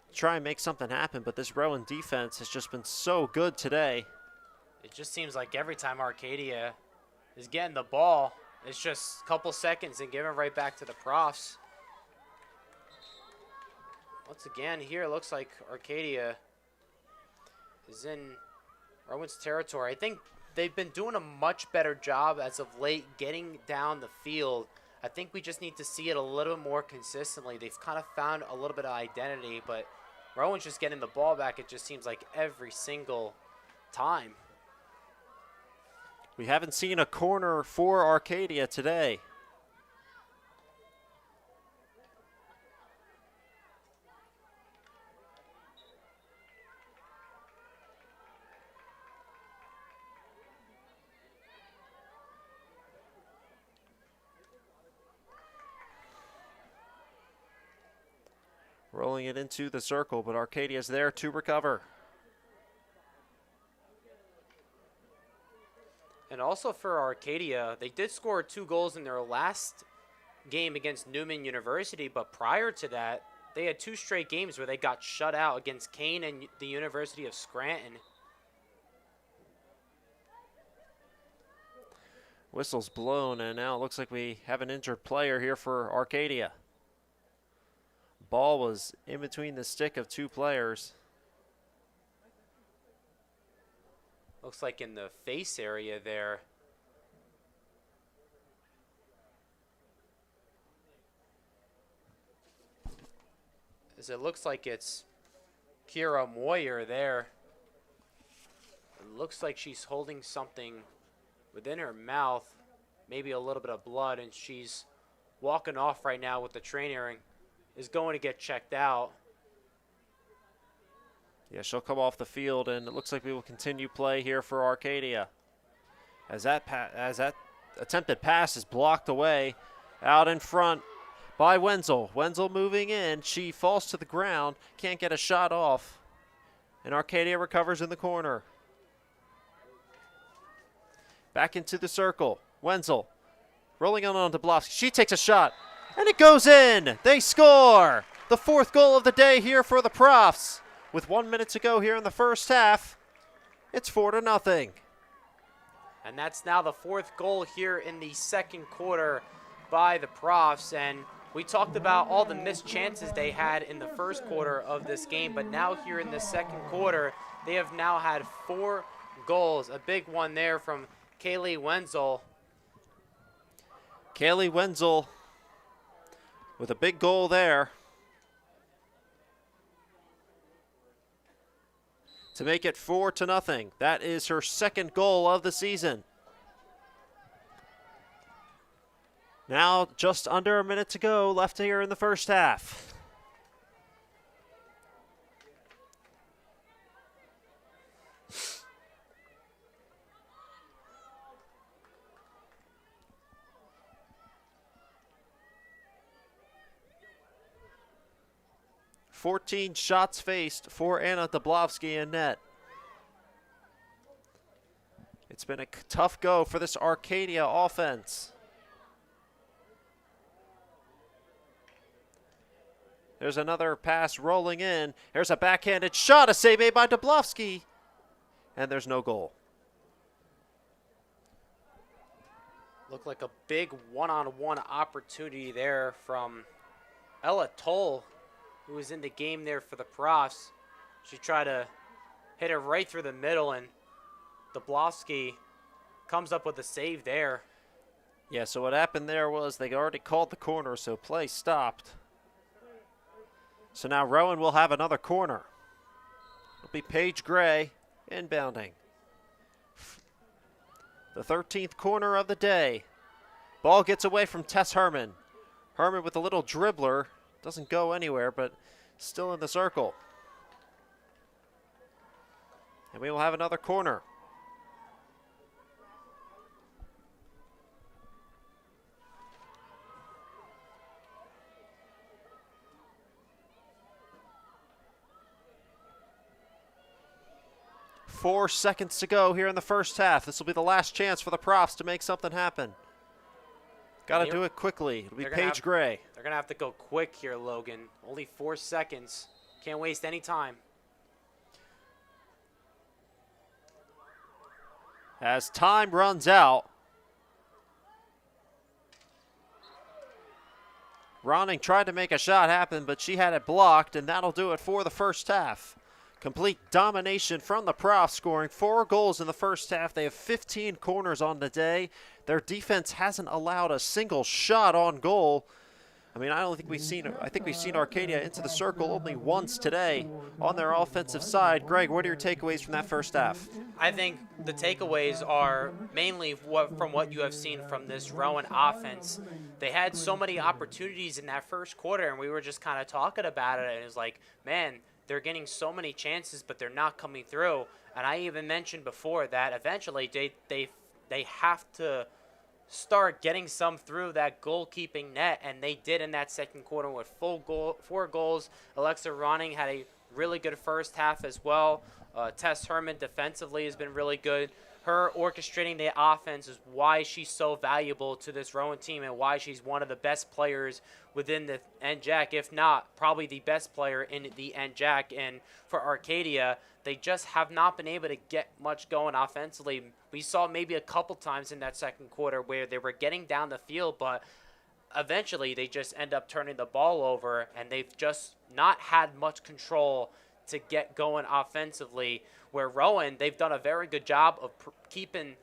to try and make something happen, but this Rowan defense has just been so good today. It just seems like every time Arcadia is getting the ball, it's just a couple seconds and giving it right back to the Profs. Once again, here it looks like Arcadia is in Rowan's territory. I think they've been doing a much better job as of late getting down the field. I think we just need to see it a little more consistently. They've kind of found a little bit of identity, but Rowan's just getting the ball back, it just seems like every single time. We haven't seen a corner for Arcadia today. Rolling it into the circle, but Arcadia's there to recover. And also for Arcadia, they did score 2 goals in their last game against Newman University, but prior to that, they had 2 straight games where they got shut out against Kane and the University of Scranton. Whistle's blown, and now it looks like we have an injured player here for Arcadia. Ball was in between the stick of 2 players. Looks like in the face area there. As it looks like it's Kira Moyer there. It looks like she's holding something within her mouth, maybe a little bit of blood, and she's walking off right now with the trainer and is going to get checked out. Yeah, she'll come off the field, and it looks like we will continue play here for Arcadia. As that attempted pass is blocked away out in front by Wenzel. Wenzel moving in. She falls to the ground, can't get a shot off, and Arcadia recovers in the corner. Back into the circle. Wenzel rolling on Dablowski. She takes a shot, and it goes in. They score. The 4th goal of the day here for the Profs. With 1 minute to go here in the first half, it's 4-0. And that's now the 4th goal here in the second quarter by the Profs. And we talked about all the missed chances they had in the first quarter of this game, but now here in the second quarter, they have now had 4 goals. A big one there from Kaylee Wenzel. Kaylee Wenzel with a big goal there to make it 4-0. That is her 2nd goal of the season. Now just under a minute to go left here in the first half. 14 shots faced for Anna Dablowski in net. It's been a tough go for this Arcadia offense. There's another pass rolling in. There's a backhanded shot, a save made by Dablowski. And there's no goal. Looked like a big one-on-one opportunity there from Ella Toll, who was in the game there for the Profs. She tried to hit it right through the middle, and Dablowski comes up with a save there. Yeah, so what happened there was they already called the corner, so play stopped. So now Rowan will have another corner. It'll be Paige Gray inbounding. The 13th corner of the day. Ball gets away from Tess Herman. Herman with a little dribbler. Doesn't go anywhere, but still in the circle. And we will have another corner. Four seconds to go here in the first half. This will be the last chance for the Profs to make something happen. Got to do it quickly. It'll be Paige Gray. They're going to have to go quick here, Logan. Only 4 seconds. Can't waste any time. As time runs out, Ronning tried to make a shot happen, but she had it blocked, and that'll do it for the first half. Complete domination from the Profs, scoring 4 goals in the first half. They have 15 corners on the day. Their defense hasn't allowed a single shot on goal. I mean, I think we've seen Arcadia into the circle only once today on their offensive side. Greg, what are your takeaways from that first half? I think the takeaways are mainly from what you have seen from this Rowan offense. They had so many opportunities in that first quarter, and we were just kind of talking about it, and it was like, man, they're getting so many chances, but they're not coming through. And I even mentioned before that eventually they have to start getting some through that goalkeeping net, and they did in that second quarter with 4 goals. Alexa Ronning had a really good first half as well. Tess Herman defensively has been really good. Her orchestrating the offense is why she's so valuable to this Rowan team and why she's one of the best players within the NJAC, if not probably the best player in the NJAC. And for Arcadia, they just have not been able to get much going offensively. We saw maybe a couple times in that second quarter where they were getting down the field, but eventually they just end up turning the ball over, and they've just not had much control to get going offensively, where Rowan, they've done a very good job of keeping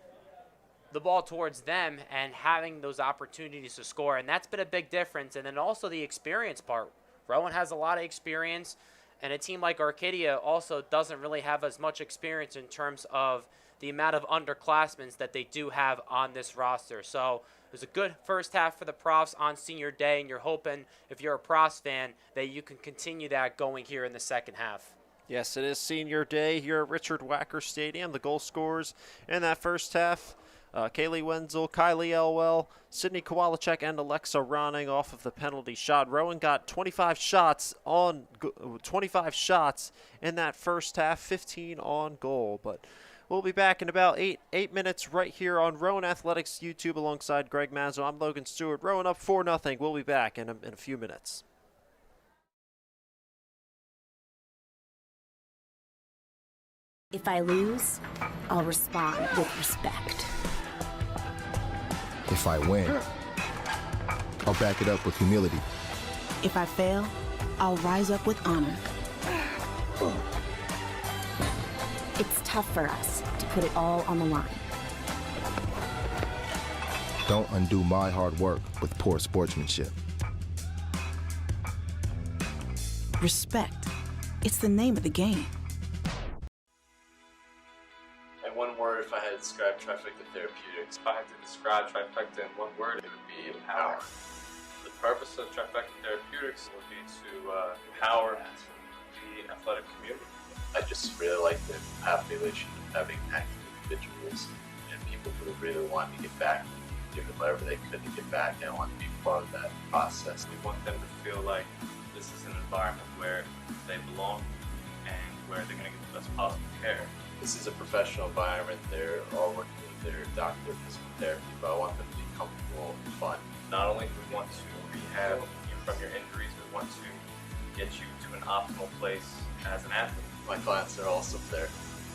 the ball towards them and having those opportunities to score, and that's been a big difference. And then also the experience part. Rowan has a lot of experience, and a team like Arcadia also doesn't really have as much experience in terms of the amount of underclassmen that they do have on this roster. So it was a good first half for the Profs on senior day, and you're hoping, if you're a Profs fan, that you can continue that going here in the second half. Yes, it is senior day here at Richard Wacker Stadium. The goal scorers in that first half, Kaylee Wenzel, Kylie Elwell, Sydney Kowalczyk, and Alexa Ronning off of the penalty shot. Rowan got 25 shots in that first half, 15 on goal. But we'll be back in about eight minutes right here on Rowan Athletics YouTube alongside Greg Mazzo. I'm Logan Stewart. Rowan up 4-0. We'll be back in a few minutes. If I lose, I'll respond with respect. If I win, I'll back it up with humility. If I fail, I'll rise up with honor. It's tough for us to put it all on the line. Don't undo my hard work with poor sportsmanship. Respect. It's the name of the game. In one word, if I had to describe Trifecta Therapeutics, If I had to describe Trifecta in one word, it would be empower. The purpose of Trifecta Therapeutics would be to empower the athletic community. I just really like the population of having active individuals and people who really want to get back, doing whatever they could to get back and want to be part of that process. We want them to feel like this is an environment where they belong and where they're going to get the best possible care. This is a professional environment. They're all working with their doctor, physical therapy, but I want them to be comfortable and fun. Not only do we want to rehab you from your injuries, we want to get you to an optimal place as an athlete. My clients are also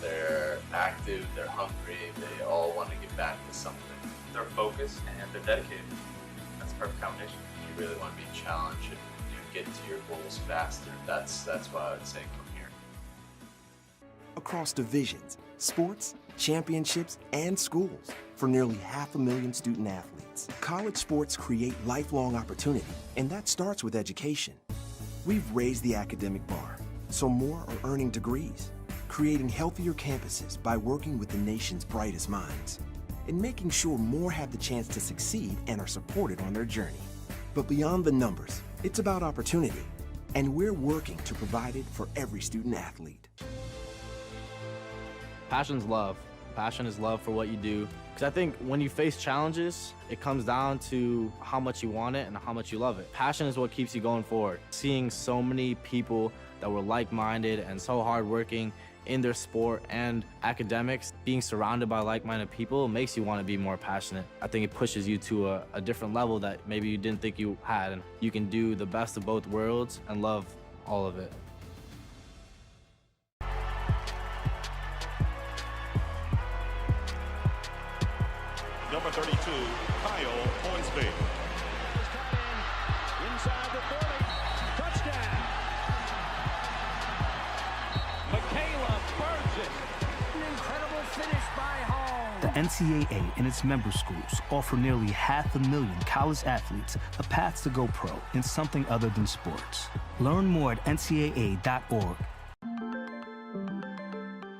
they're active, they're hungry, they all want to get back to something. They're focused and they're dedicated. That's a perfect combination. You really want to be challenged and get to your goals faster. That's why I would say come here. Across divisions, sports, championships, and schools for nearly 500,000 student athletes. College sports create lifelong opportunity, and that starts with education. We've raised the academic bar, so more are earning degrees, creating healthier campuses by working with the nation's brightest minds, and making sure more have the chance to succeed and are supported on their journey. But beyond the numbers, it's about opportunity, and we're working to provide it for every student athlete. Passion's love. Passion is love for what you do. Because I think when you face challenges, it comes down to how much you want it and how much you love it. Passion is what keeps you going forward. Seeing so many people that were like-minded and so hardworking in their sport and academics, being surrounded by like-minded people makes you want to be more passionate. I think it pushes you to a different level that maybe you didn't think you had. And you can do the best of both worlds and love all of it. Number 32, Kyle Hornsby. Inside the 40, touchdown. Michaela Burgess. An incredible finish by Hall. The NCAA and its member schools offer nearly 500,000 college athletes a path to go pro in something other than sports. Learn more at ncaa.org.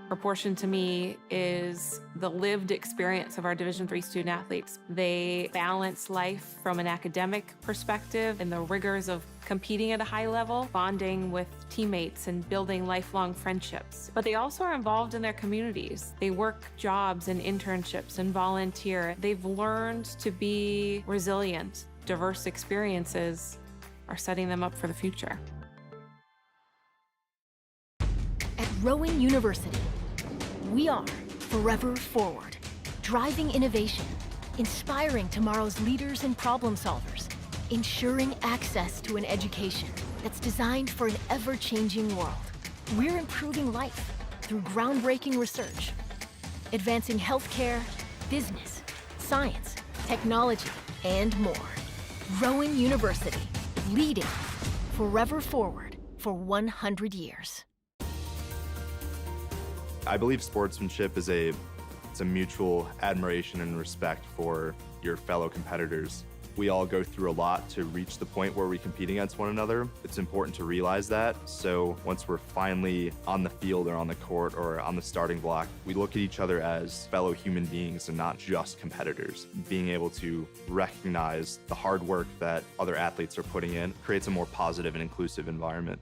Proportion to me is the lived experience of our Division III student athletes. They balance life from an academic perspective and the rigors of competing at a high level, bonding with teammates and building lifelong friendships. But they also are involved in their communities. They work jobs and internships and volunteer. They've learned to be resilient. Diverse experiences are setting them up for the future. At Rowan University, we are forever forward, driving innovation, inspiring tomorrow's leaders and problem solvers, ensuring access to an education that's designed for an ever-changing world. We're improving life through groundbreaking research, advancing healthcare, business, science, technology, and more. Rowan University, leading forever forward for 100 years. I believe sportsmanship is a mutual admiration and respect for your fellow competitors. We all go through a lot to reach the point where we compete against one another. It's important to realize that. So once we're finally on the field or on the court or on the starting block, we look at each other as fellow human beings and not just competitors. Being able to recognize the hard work that other athletes are putting in creates a more positive and inclusive environment.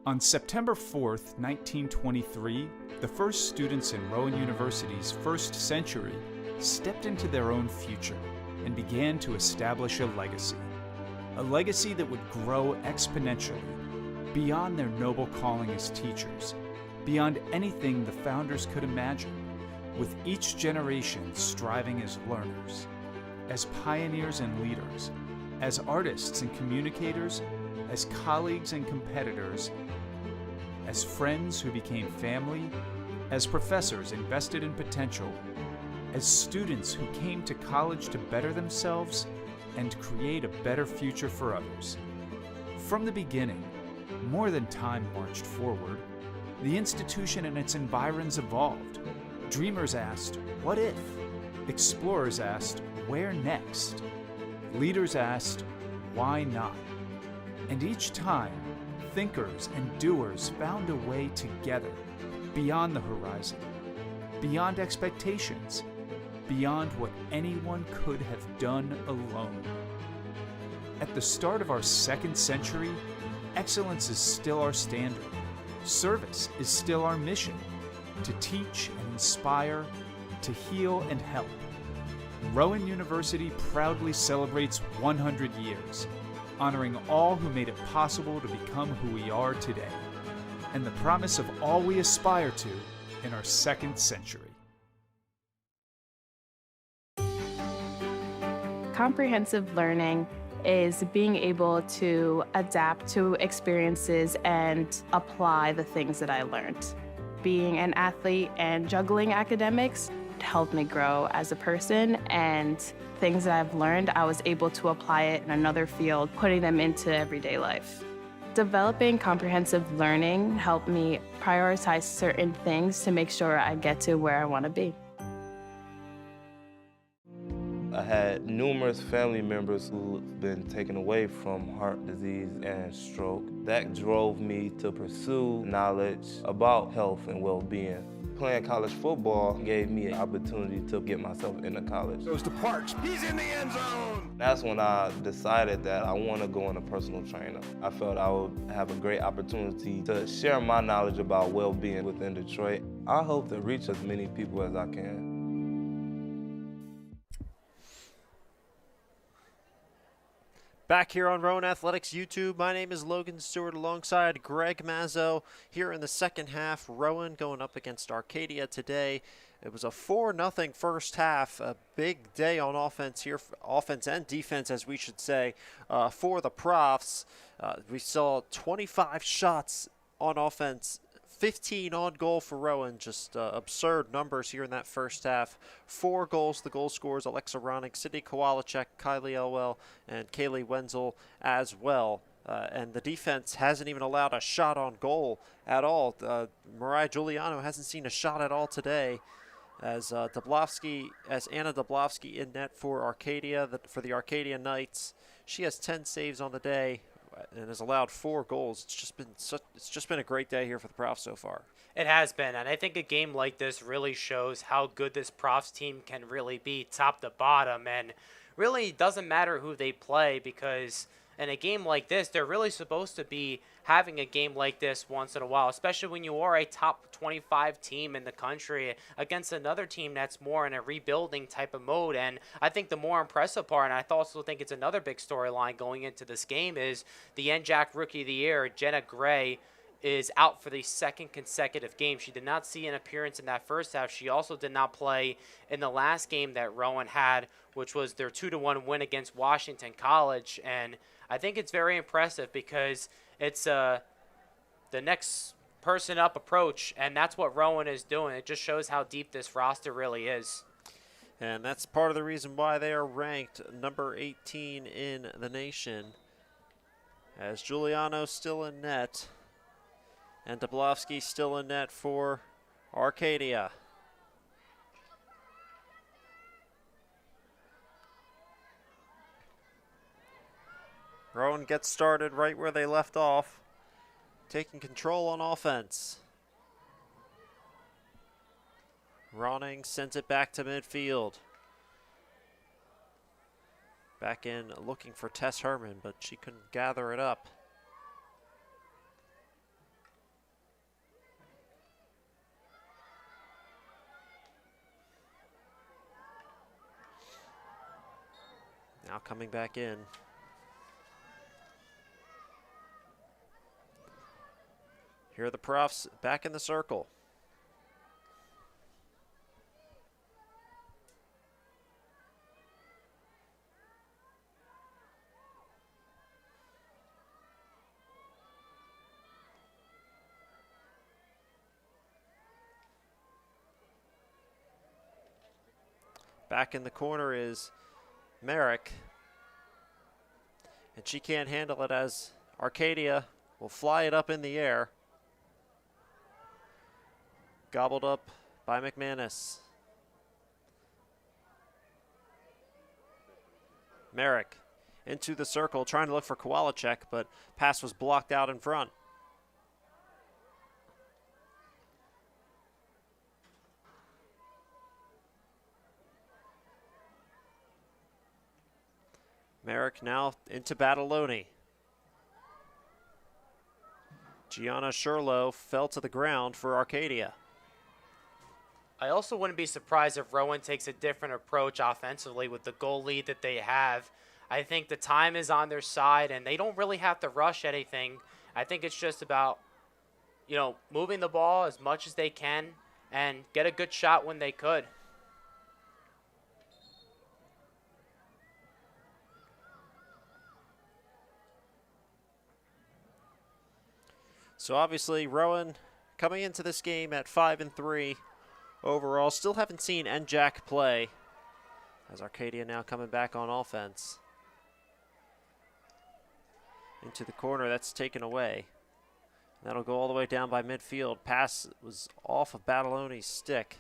On September 4th, 1923, the first students in Rowan University's first century stepped into their own future and began to establish a legacy that would grow exponentially beyond their noble calling as teachers, beyond anything the founders could imagine, with each generation striving as learners, as pioneers and leaders, as artists and communicators, as colleagues and competitors, as friends who became family, as professors invested in potential, as students who came to college to better themselves and create a better future for others. From the beginning, more than time marched forward, the institution and its environs evolved. Dreamers asked, what if? Explorers asked, where next? Leaders asked, why not? And each time, thinkers and doers found a way together, beyond the horizon, beyond expectations, beyond what anyone could have done alone. At the start of our second century, excellence is still our standard. Service is still our mission, to teach and inspire, to heal and help. Rowan University proudly celebrates 100 years, honoring all who made it possible to become who we are today, and the promise of all we aspire to in our second century. Comprehensive learning is being able to adapt to experiences and apply the things that I learned. Being an athlete and juggling academics helped me grow as a person, and things that I've learned, I was able to apply it in another field, putting them into everyday life. Developing comprehensive learning helped me prioritize certain things to make sure I get to where I want to be. I had numerous family members who've been taken away from heart disease and stroke. That drove me to pursue knowledge about health and well-being. Playing college football gave me an opportunity to get myself into college. Goes to Parks. He's in the end zone. That's when I decided that I want to go into personal trainer. I felt I would have a great opportunity to share my knowledge about well-being within Detroit. I hope to reach as many people as I can. Back here on Rowan Athletics YouTube, my name is Logan Stewart alongside Greg Mazzo. Here in the second half, Rowan going up against Arcadia today. It was a 4-0 first half, a big day on offense here, offense and defense, as we should say, for the Profs. We saw 25 shots on offense, 15 on goal for Rowan. Just absurd numbers here in that first half. 4 goals, the goal scorers, Alexa Ronig, Sydney Kowalczyk, Kylie Elwell, and Kaylee Wenzel as well. And the defense hasn't even allowed a shot on goal at all. Mariah Giuliano hasn't seen a shot at all today. As Anna Dablowski in net for Arcadia, for the Arcadia Knights. She has 10 saves on the day and has allowed 4 goals. It's just been a great day here for the Profs so far. It has been, and I think a game like this really shows how good this Profs team can really be top to bottom, and really doesn't matter who they play, because in a game like this, they're really supposed to be having a game like this once in a while, especially when you are a top 25 team in the country against another team that's more in a rebuilding type of mode. And I think the more impressive part, and I also think it's another big storyline going into this game, is the NJAC Rookie of the Year, Jenna Gray, is out for the second consecutive game. She did not see an appearance in that first half. She also did not play in the last game that Rowan had, which was their 2-1 win against Washington College. And I think it's very impressive because it's the next person up approach, and that's what Rowan is doing. It just shows how deep this roster really is. And that's part of the reason why they are ranked number 18 in the nation. As Giuliano still in net, and Dablowski still in net for Arcadia. Rowan gets started right where they left off, taking control on offense. Ronning sends it back to midfield. Back in looking for Tess Herman, but she couldn't gather it up. Now coming back in. Here are the Profs back in the circle. Back in the corner is Merrick, and she can't handle it as Arcadia will fly it up in the air. Gobbled up by McManus. Merrick into the circle, trying to look for Kowalczyk, but pass was blocked out in front. Merrick now into Battaloni. Gianna Sherlow fell to the ground for Arcadia. I also wouldn't be surprised if Rowan takes a different approach offensively with the goal lead that they have. I think the time is on their side, and they don't really have to rush anything. I think it's just about, moving the ball as much as they can and get a good shot when they could. So obviously Rowan coming into this game at 5-3 overall. Still haven't seen NJAC play, as Arcadia now coming back on offense. Into the corner, that's taken away. That'll go all the way down by midfield. Pass was off of Battleoni's stick,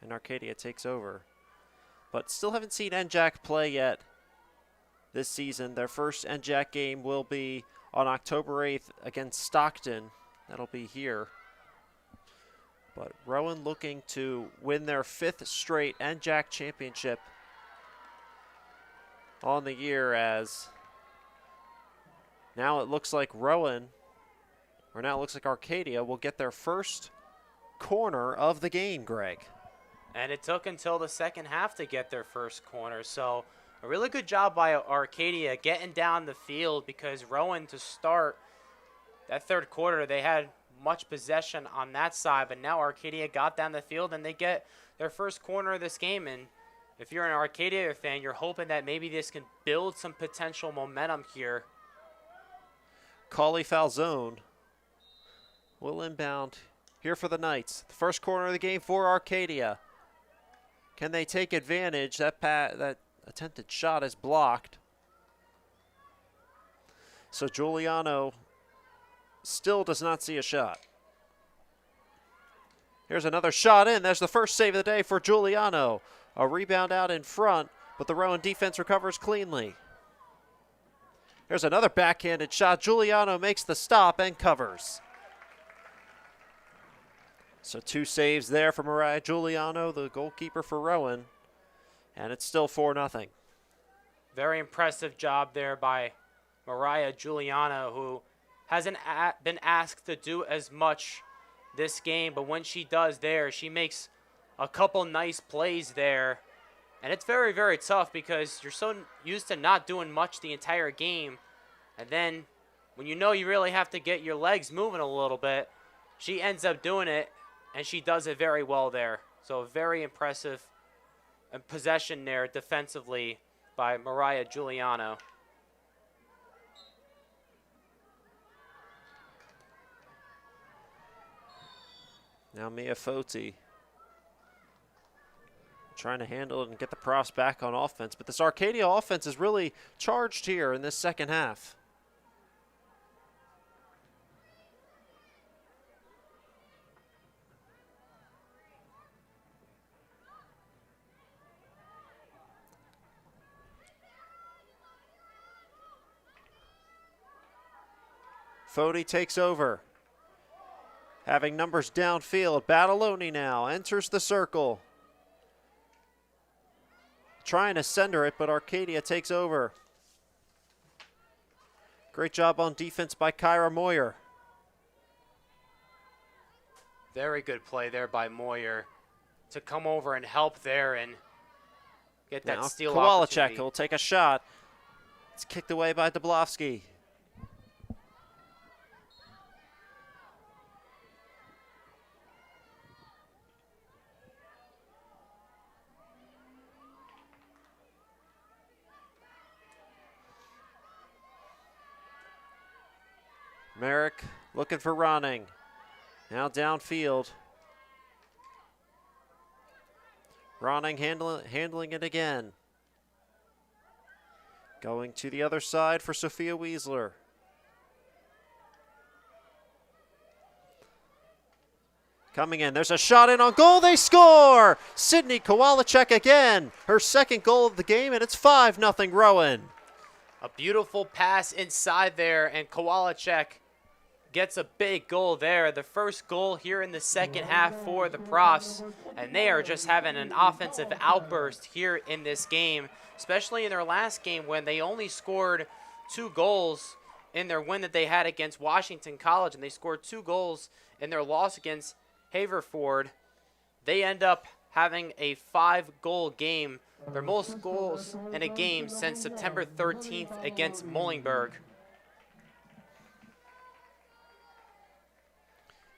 and Arcadia takes over. But still haven't seen NJAC play yet this season. Their first NJAC game will be on October 8th against Stockton. That'll be here. But Rowan looking to win their 5th straight NJAC championship on the year, as now it looks like Arcadia will get their first corner of the game, Greg. And it took until the second half to get their first corner. So a really good job by Arcadia getting down the field, because Rowan, to start that third quarter, they had much possession on that side, but now Arcadia got down the field and they get their first corner of this game. And if you're an Arcadia fan, you're hoping that maybe this can build some potential momentum here. Cauley Falzone will inbound here for the Knights. The first corner of the game for Arcadia. Can they take advantage? That attempted shot is blocked. So Giuliano still does not see a shot. Here's another shot in. There's the first save of the day for Giuliano. A rebound out in front, but the Rowan defense recovers cleanly. Here's another backhanded shot. Giuliano makes the stop and covers. So 2 saves there for Mariah Giuliano, the goalkeeper for Rowan. And it's still 4-0. Very impressive job there by Mariah Giuliano, who hasn't been asked to do as much this game, but when she does there, she makes a couple nice plays there. And it's very, very tough, because you're so used to not doing much the entire game. And then when you really have to get your legs moving a little bit, she ends up doing it, and she does it very well there. So very impressive possession there defensively by Mariah Giuliano. Now Mia Foti trying to handle it and get the Profs back on offense. But this Arcadia offense is really charged here in this second half. Foti takes over. Having numbers downfield. Battaloni now enters the circle. Trying to center it, but Arcadia takes over. Great job on defense by Kyra Moyer. Very good play there by Moyer to come over and help there and get that steal opportunity. Kowalczyk will take a shot. It's kicked away by Dablowski. Merrick looking for Ronning. Now downfield. Ronning handling it again. Going to the other side for Sophia Weisler. Coming in. There's a shot in on goal. They score! Sydney Kowalczyk again. Her second goal of the game, and it's 5-0 Rowan. A beautiful pass inside there, and Kowalczyk gets a big goal there. The first goal here in the second half for the Profs, and they are just having an offensive outburst here in this game, especially in their last game when they only scored 2 goals in their win that they had against Washington College, and they scored 2 goals in their loss against Haverford. they end up having a 5-goal game, their most goals in a game since September 13th against Muhlenberg.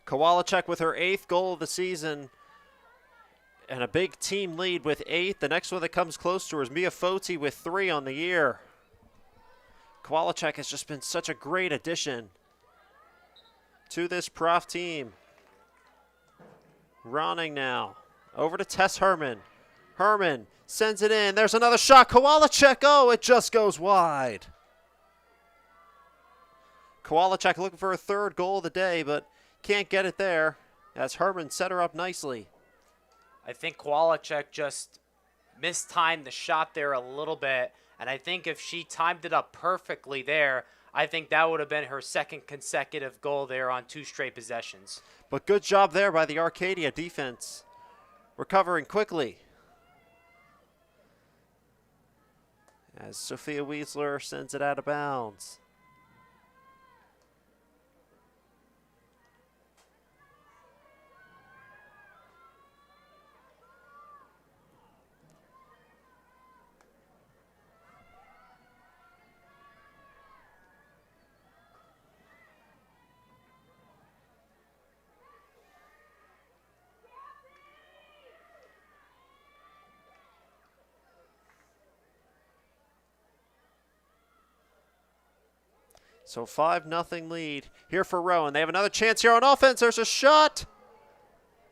Kowalczyk with her 8th goal of the season and a big team lead with 8. The next one that comes close to her is Mia Foti with 3 on the year. Kowalczyk has just been such a great addition to this prof team. Ronning now. Over to Tess Herman. Herman sends it in. There's another shot. Kowalczyk. Oh, it just goes wide. Kowalczyk looking for a 3rd goal of the day, but can't get it there as Herman set her up nicely. I think Kowalczyk just mistimed the shot there a little bit, and I think if she timed it up perfectly there, I think that would have been her 2nd consecutive goal there on 2 straight possessions. But good job there by the Arcadia defense. Recovering quickly. As Sophia Weisler sends it out of bounds. So 5-0 lead here for Rowan. They have another chance here on offense. There's a shot.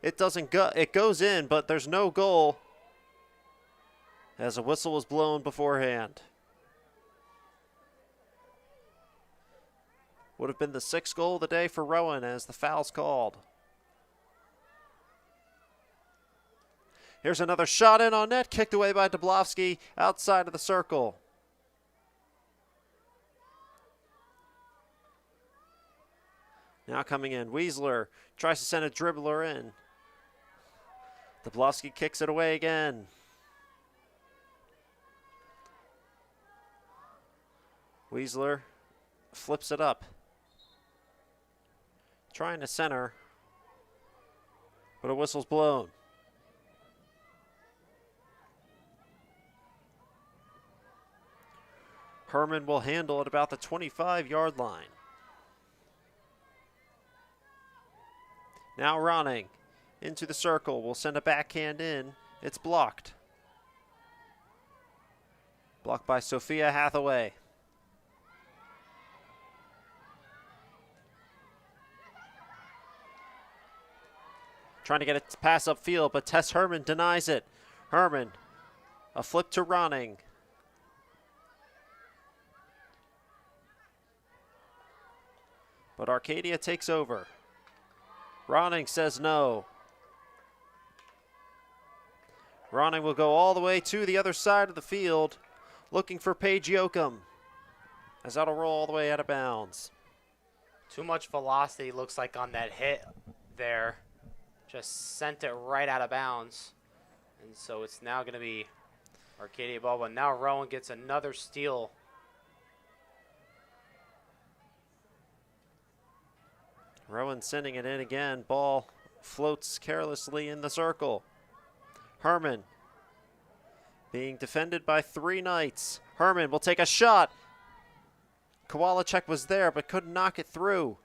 It doesn't go. It goes in, but there's no goal as a whistle was blown beforehand. Would have been the 6th goal of the day for Rowan as the foul's called. Here's another shot in on net, kicked away by Dablowski outside of the circle. Now coming in, Weisler tries to send a dribbler in. Dablowski kicks it away again. Weisler flips it up. Trying to center, but a whistle's blown. Herman will handle at about the 25-yard line. Now Ronning into the circle. Will send a backhand in. It's blocked. Blocked by Sophia Hathaway. Trying to get a pass upfield, but Tess Herman denies it. Herman, a flip to Ronning. But Arcadia takes over. Ronning says no. Ronning will go all the way to the other side of the field, looking for Paige Yoakum, as that'll roll all the way out of bounds. Too much velocity looks like on that hit there. Just sent it right out of bounds. And so it's now going to be Arcadia ball, but now Rowan gets another steal. Rowan sending it in again. Ball floats carelessly in the circle. Herman being defended by 3 Knights. Herman will take a shot. Kowalczyk was there but couldn't knock it through.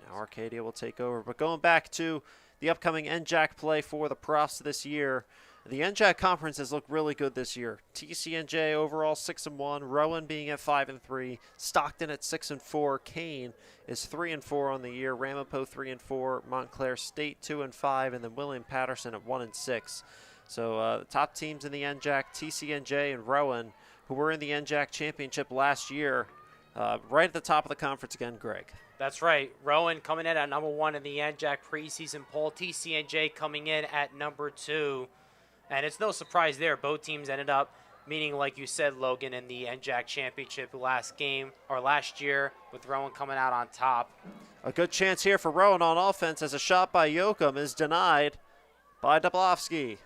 Now Arcadia will take over. But going back to the upcoming NJAC play for the Profs this year, the NJAC conference has looked really good this year. TCNJ overall 6-1, Rowan being at 5-3, Stockton at 6-4, Kane is 3-4 on the year, Ramapo 3-4, Montclair State 2-5, and then William Patterson at 1-6. So the top teams in the NJAC, TCNJ and Rowan, who were in the NJAC championship last year, right at the top of the conference again, Greg. That's right. Rowan coming in at number 1 in the NJAC preseason poll. TCNJ coming in at number 2. And it's no surprise there. Both teams ended up meeting, like you said, Logan, in the NJAC championship last year, with Rowan coming out on top. A good chance here for Rowan on offense as a shot by Yoakum is denied by Dablowski.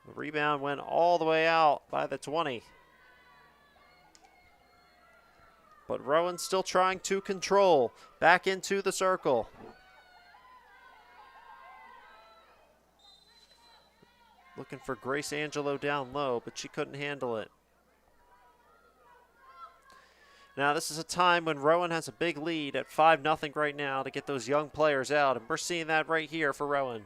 The rebound went all the way out by the 20. But Rowan still trying to control. Back into the circle. Looking for Grace Angelo down low, but she couldn't handle it. Now this is a time when Rowan has a big lead at 5-0 right now to get those young players out, and we're seeing that right here for Rowan.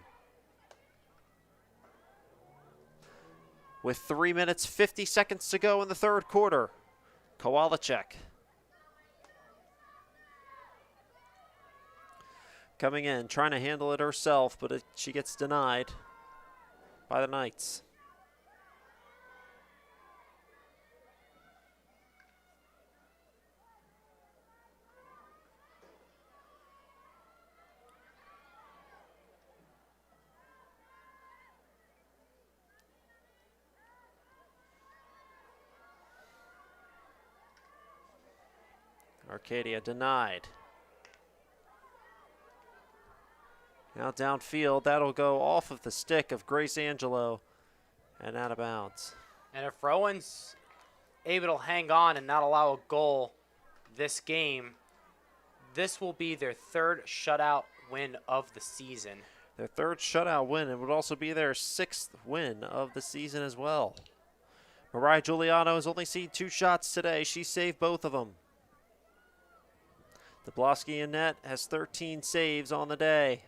With 3 minutes, 50 seconds to go in the third quarter. Kowalczyk coming in, trying to handle it herself, but she gets denied by the Knights. Arcadia denied. Now downfield, that'll go off of the stick of Grace Angelo and out of bounds. And if Rowan's able to hang on and not allow a goal this game, this will be their third shutout win of the season. Their third shutout win, and would also be their 6th win of the season as well. Mariah Giuliano has only seen 2 shots today. She saved both of them. Dablowski in net has 13 saves on the day.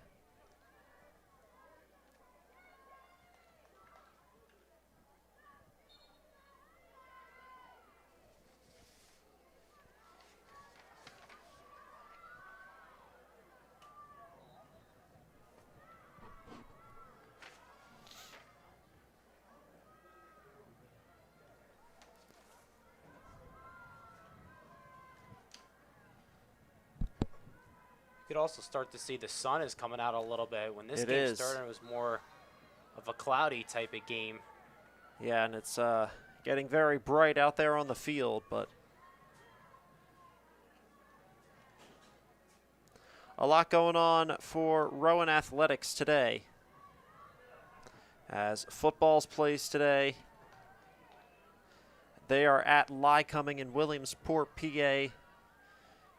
You could also start to see the sun is coming out a little bit. When this game started, it was more of a cloudy type of game. Yeah, and it's getting very bright out there on the field, but a lot going on for Rowan Athletics today. As football's plays today, they are at Lycoming in Williamsport, PA.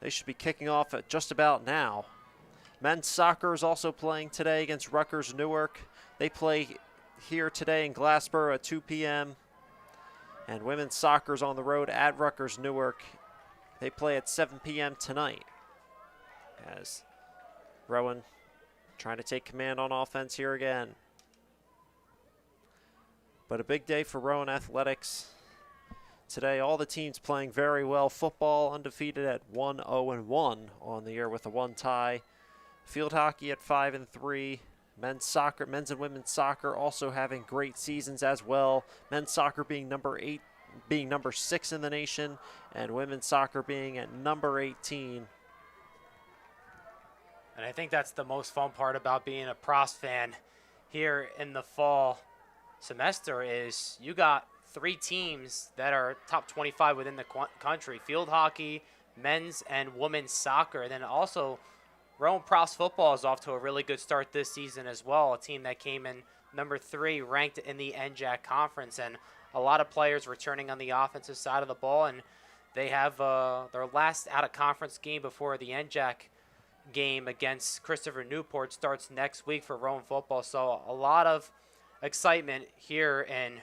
They should be kicking off at just about now. Men's soccer is also playing today against Rutgers Newark. They play here today in Glassboro at 2 p.m. And women's soccer is on the road at Rutgers Newark. They play at 7 p.m. tonight. As Rowan trying to take command on offense here again. But a big day for Rowan Athletics. Today, all the teams playing very well. Football undefeated at 1-0-1 on the year with a 1 tie. Field hockey at 5-3. Men's soccer, men's and women's soccer also having great seasons as well. Men's soccer being number 6 in the nation, and women's soccer being at number 18. And I think that's the most fun part about being a Pros fan here in the fall semester is you got 3 teams that are top 25 within the country. Field hockey, men's and women's soccer. And then also Rowan Pros football is off to a really good start this season as well. A team that came in number 3 ranked in the NJAC conference. And a lot of players returning on the offensive side of the ball. And they have their last out-of-conference game before the NJAC game against Christopher Newport starts next week for Rowan football. So a lot of excitement here in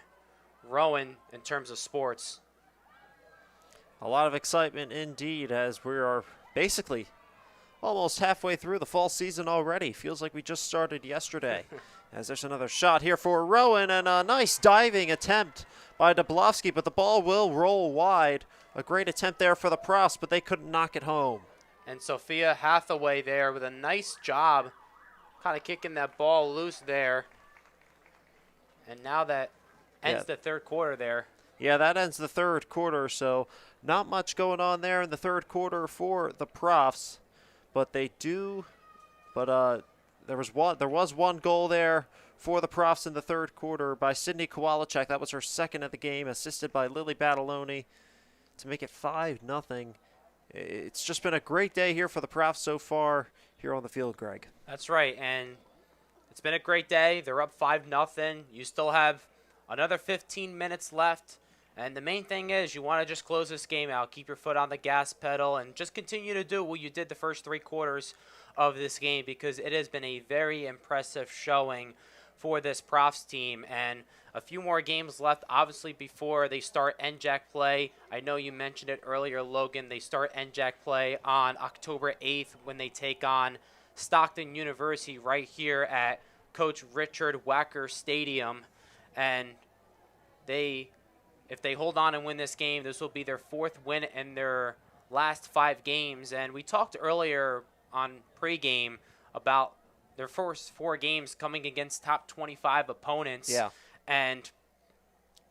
Rowan in terms of sports. A lot of excitement indeed as we are basically almost halfway through the fall season already. Feels like we just started yesterday. As there's another shot here for Rowan and a nice diving attempt by Dablowski, but the ball will roll wide. A great attempt there for the Pros, but they couldn't knock it home. And Sophia Hathaway there with a nice job kind of kicking that ball loose there. And now that ends the third quarter there. Yeah, that ends the third quarter, so not much going on there in the third quarter for the Profs, but they do. But there was one goal there for the Profs in the third quarter by Sydney Kowalczyk. That was her second of the game, assisted by Lily Battaloni to make it 5-0. It's just been a great day here for the Profs so far here on the field, Greg. That's right, and it's been a great day. They're up 5-0. You still have another 15 minutes left And the main thing is you want to just close this game out, keep your foot on the gas pedal, and just continue to do what you did the first 3 quarters of this game, because it has been a very impressive showing for this Profs team. And a few more games left, obviously, before they start NJAC play. I know you mentioned it earlier, Logan. They start NJAC play on October 8th when they take on Stockton University right here at Coach Richard Wacker Stadium. And if they hold on and win this game, this will be their 4th win in their last 5 games. And we talked earlier on pregame about their first 4 games coming against top 25 opponents. Yeah. And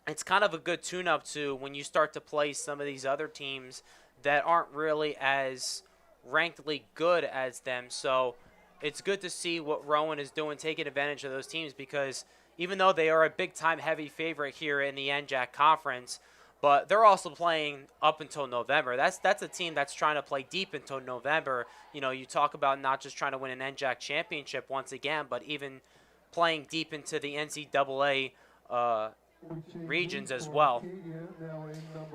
it's kind of a good tune-up to when you start to play some of these other teams that aren't really as rankedly good as them. So it's good to see what Rowan is doing, taking advantage of those teams, because even though they are a big-time heavy favorite here in the NJAC Conference, but they're also playing up until November. That's a team that's trying to play deep until November. You know, you talk about not just trying to win an NJAC championship once again, but even playing deep into the NCAA regions as well.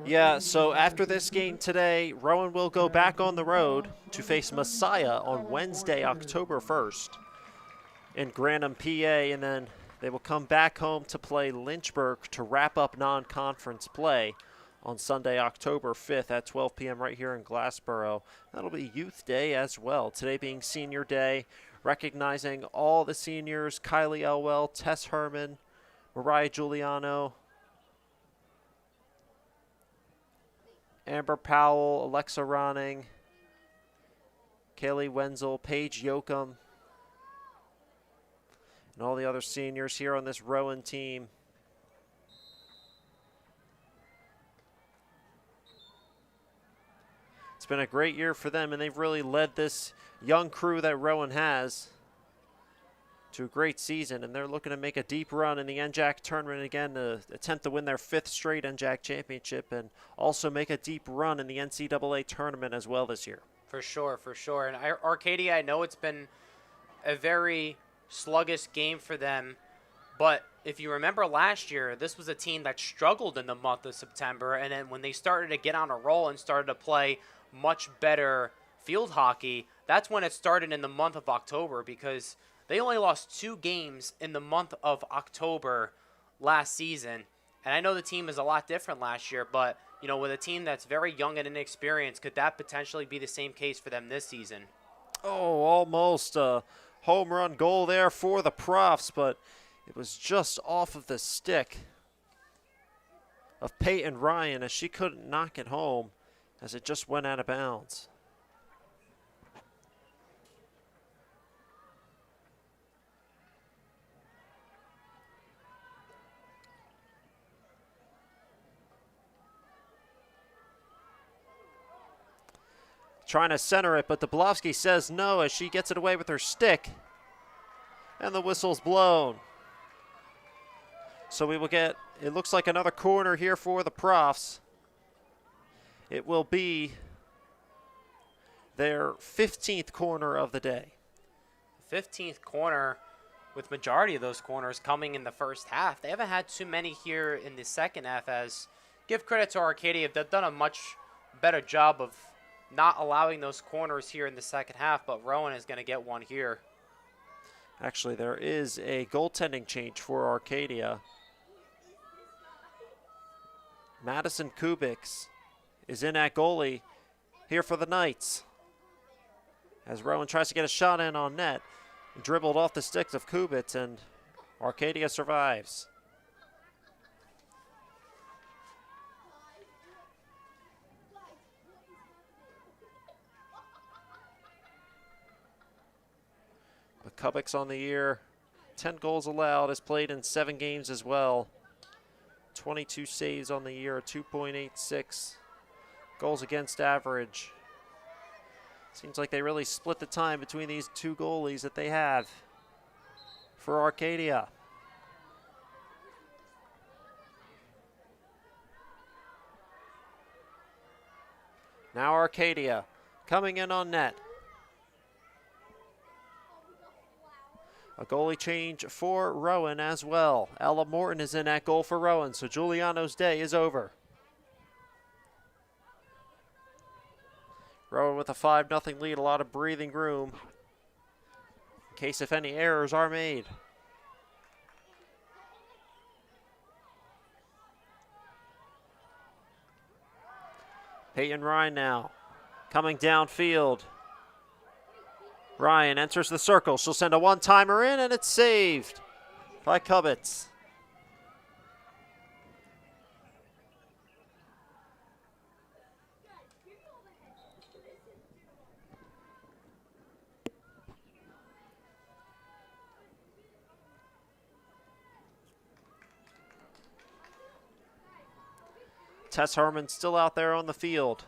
Yeah, so after this game today, Rowan will go back on the road to face Messiah on Wednesday, October 1st in Grantham, PA, and then they will come back home to play Lynchburg to wrap up non-conference play on Sunday, October 5th at 12 p.m. right here in Glassboro. That'll be Youth Day as well, today being Senior Day, recognizing all the seniors: Kylie Elwell, Tess Herman, Mariah Giuliano, Amber Powell, Alexa Ronning, Kaylee Wenzel, Paige Yoakum, and all the other seniors here on this Rowan team. It's been a great year for them, and they've really led this young crew that Rowan has to a great season, and they're looking to make a deep run in the NJAC tournament again to attempt to win their 5th straight NJAC championship, and also make a deep run in the NCAA tournament as well this year. For sure, for sure. And Arcadia, I know it's been a very sluggish game for them, but if you remember last year, this was a team that struggled in the month of September, and then when they started to get on a roll and started to play much better field hockey, that's when it started in the month of October, because they only lost 2 games in the month of October last season. And I know the team is a lot different last year, but you know, with a team that's very young and inexperienced, could that potentially be the same case for them this season? Oh, almost a home run goal there for the Profs, but it was just off of the stick of Peyton Ryan, as she couldn't knock it home as it just went out of bounds. Trying to center it, but Dablowski says no as she gets it away with her stick. And the whistle's blown. So we will get, it looks like another corner here for the Profs. It will be their 15th corner of the day. 15th corner, with majority of those corners coming in the first half. They haven't had too many here in the second half, as give credit to Arcadia. They've done a much better job of not allowing those corners here in the second half, but Rowan is going to get one here. Actually, there is a goaltending change for Arcadia. Madison Kubiks is in at goalie here for the Knights, as Rowan tries to get a shot in on net. Dribbled off the sticks of Kubitz, and Arcadia survives. But Kubik's on the year, 10 goals allowed, has played in 7 games as well. 22 saves on the year, 2.86 goals against average. Seems like they really split the time between these 2 goalies that they have for Arcadia. Now Arcadia coming in on net. A goalie change for Rowan as well. Ella Morton is in at goal for Rowan, so Giuliano's day is over. Rowan with a 5-0 lead, a lot of breathing room in case if any errors are made. Peyton Ryan now coming downfield. Ryan enters the circle. She'll send a one-timer in, and it's saved by Cubbits. Tess Harmon still out there on the field.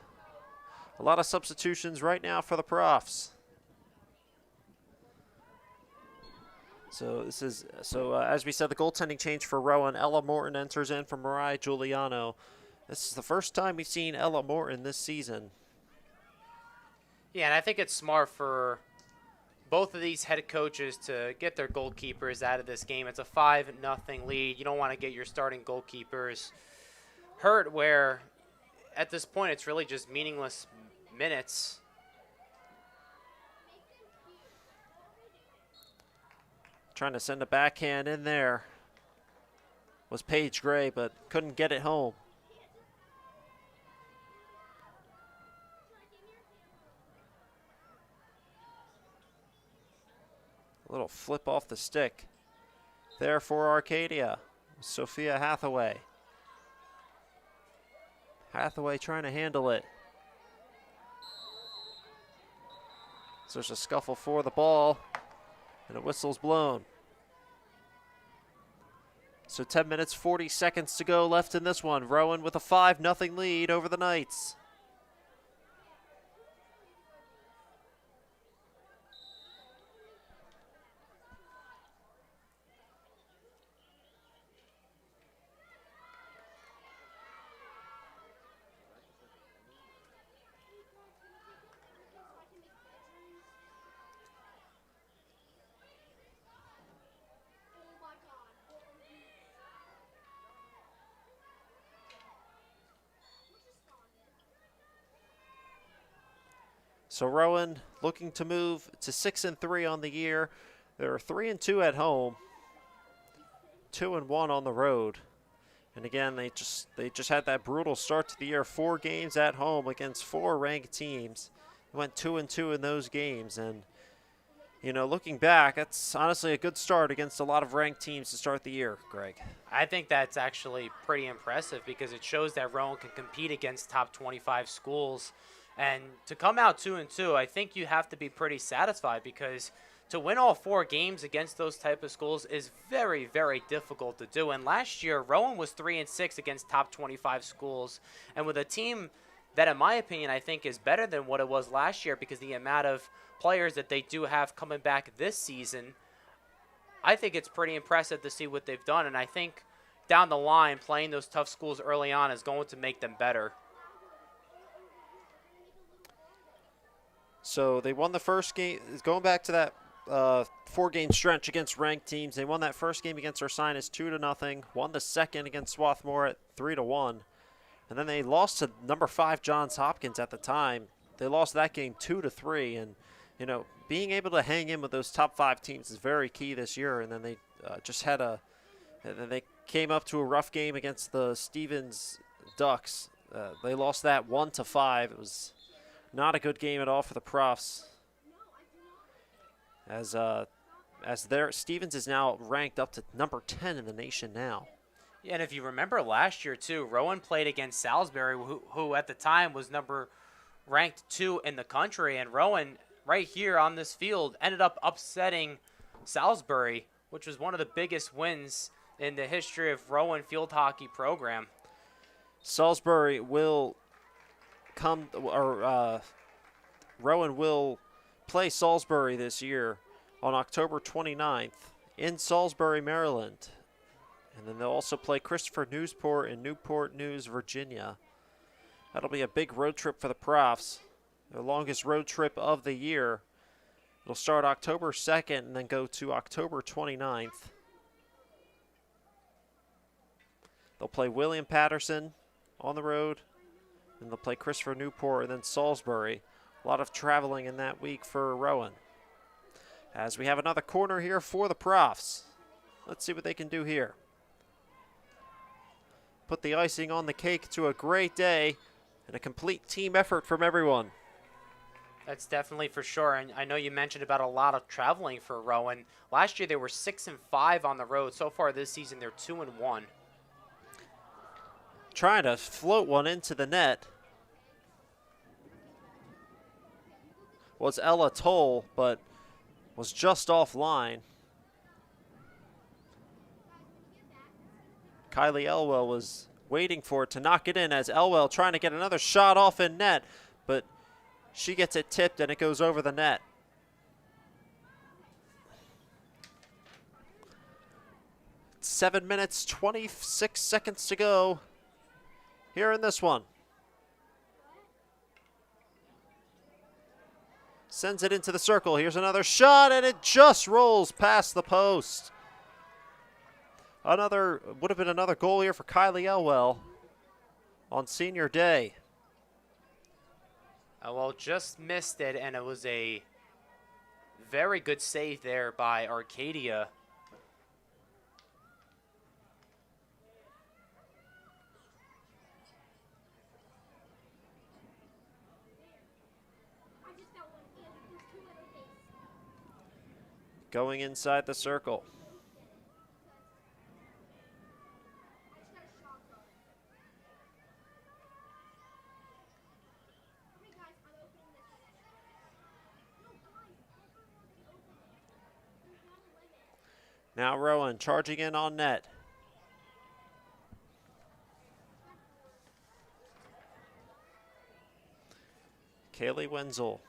A lot of substitutions right now for the Profs. So as we said, the goaltending change for Rowan. Ella Morton enters in for Mariah Giuliano. This is the first time we've seen Ella Morton this season. Yeah, and I think it's smart for both of these head coaches to get their goalkeepers out of this game. It's a 5-0 lead. You don't want to get your starting goalkeepers hurt, where at this point it's really just meaningless minutes. Trying to send a backhand in there was Paige Gray, but couldn't get it home. A little flip off the stick there for Arcadia. Sophia Hathaway. Hathaway trying to handle it. So there's a scuffle for the ball, and a whistle's blown. So 10 minutes, 40 seconds to go left in this one. Rowan with a 5-0 lead over the Knights. So Rowan looking to move to 6-3 on the year. They're 3-2 at home, 2-1 on the road. And again, they just had that brutal start to the year. 4 games at home against 4 ranked teams. They went 2-2 in those games, and you know, looking back, that's honestly a good start against a lot of ranked teams to start the year, Greg. I think that's actually pretty impressive because it shows that Rowan can compete against top 25 schools. And to come out 2-2, I think you have to be pretty satisfied, because to win all 4 games against those type of schools is very, very difficult to do. And last year, Rowan was 3-6 against top 25 schools. And with a team that, in my opinion, I think is better than what it was last year, because the amount of players that they do have coming back this season, I think it's pretty impressive to see what they've done. And I think down the line, playing those tough schools early on is going to make them better. So they won the first game. Going back to that 4-game stretch against ranked teams, they won that first game against Ursinus 2-0. Won the second against Swarthmore at 3-1, and then they lost to number 5 Johns Hopkins at the time. They lost that game 2-3, and you know, being able to hang in with those top 5 teams is very key this year. And then they and then they came up to a rough game against the Stevens Ducks. They lost that 1-5. It was not a good game at all for the Profs. As their Stevens is now ranked up to number 10 in the nation now. Yeah, and if you remember last year too, Rowan played against Salisbury, who at the time was ranked 2 in the country, and Rowan right here on this field ended up upsetting Salisbury, which was one of the biggest wins in the history of Rowan field hockey program. Salisbury will Rowan will play Salisbury this year on October 29th in Salisbury, Maryland. And then they'll also play Christopher Newsport in Newport News, Virginia. That'll be a big road trip for the Profs, their longest road trip of the year. It'll start October 2nd and then go to October 29th. They'll play William Patterson on the road, and they'll play Christopher Newport and then Salisbury A lot of traveling in that week for Rowan. As we have another corner here for the Profs. Let's see what they can do here. Put the icing on the cake to a great day and a complete team effort from everyone. That's definitely for sure. And I know you mentioned about a lot of traveling for Rowan. Last year they were 6-5 on the road. So far this season they're 2-1. Trying to float one into the net was Ella Toll, but was just offline. Kylie Elwell was waiting for it to knock it in as Elwell trying to get another shot off in net, but she gets it tipped and it goes over the net. It's 7 minutes, 26 seconds to go here in this one. Sends it into the circle. Here's another shot, and it just rolls past the post. Would have been another goal here for Kylie Elwell on senior day. Well, just missed it, and it was a very good save there by Arcadia. Going inside the circle. Now Rowan charging in on net. Kaylee Wenzel.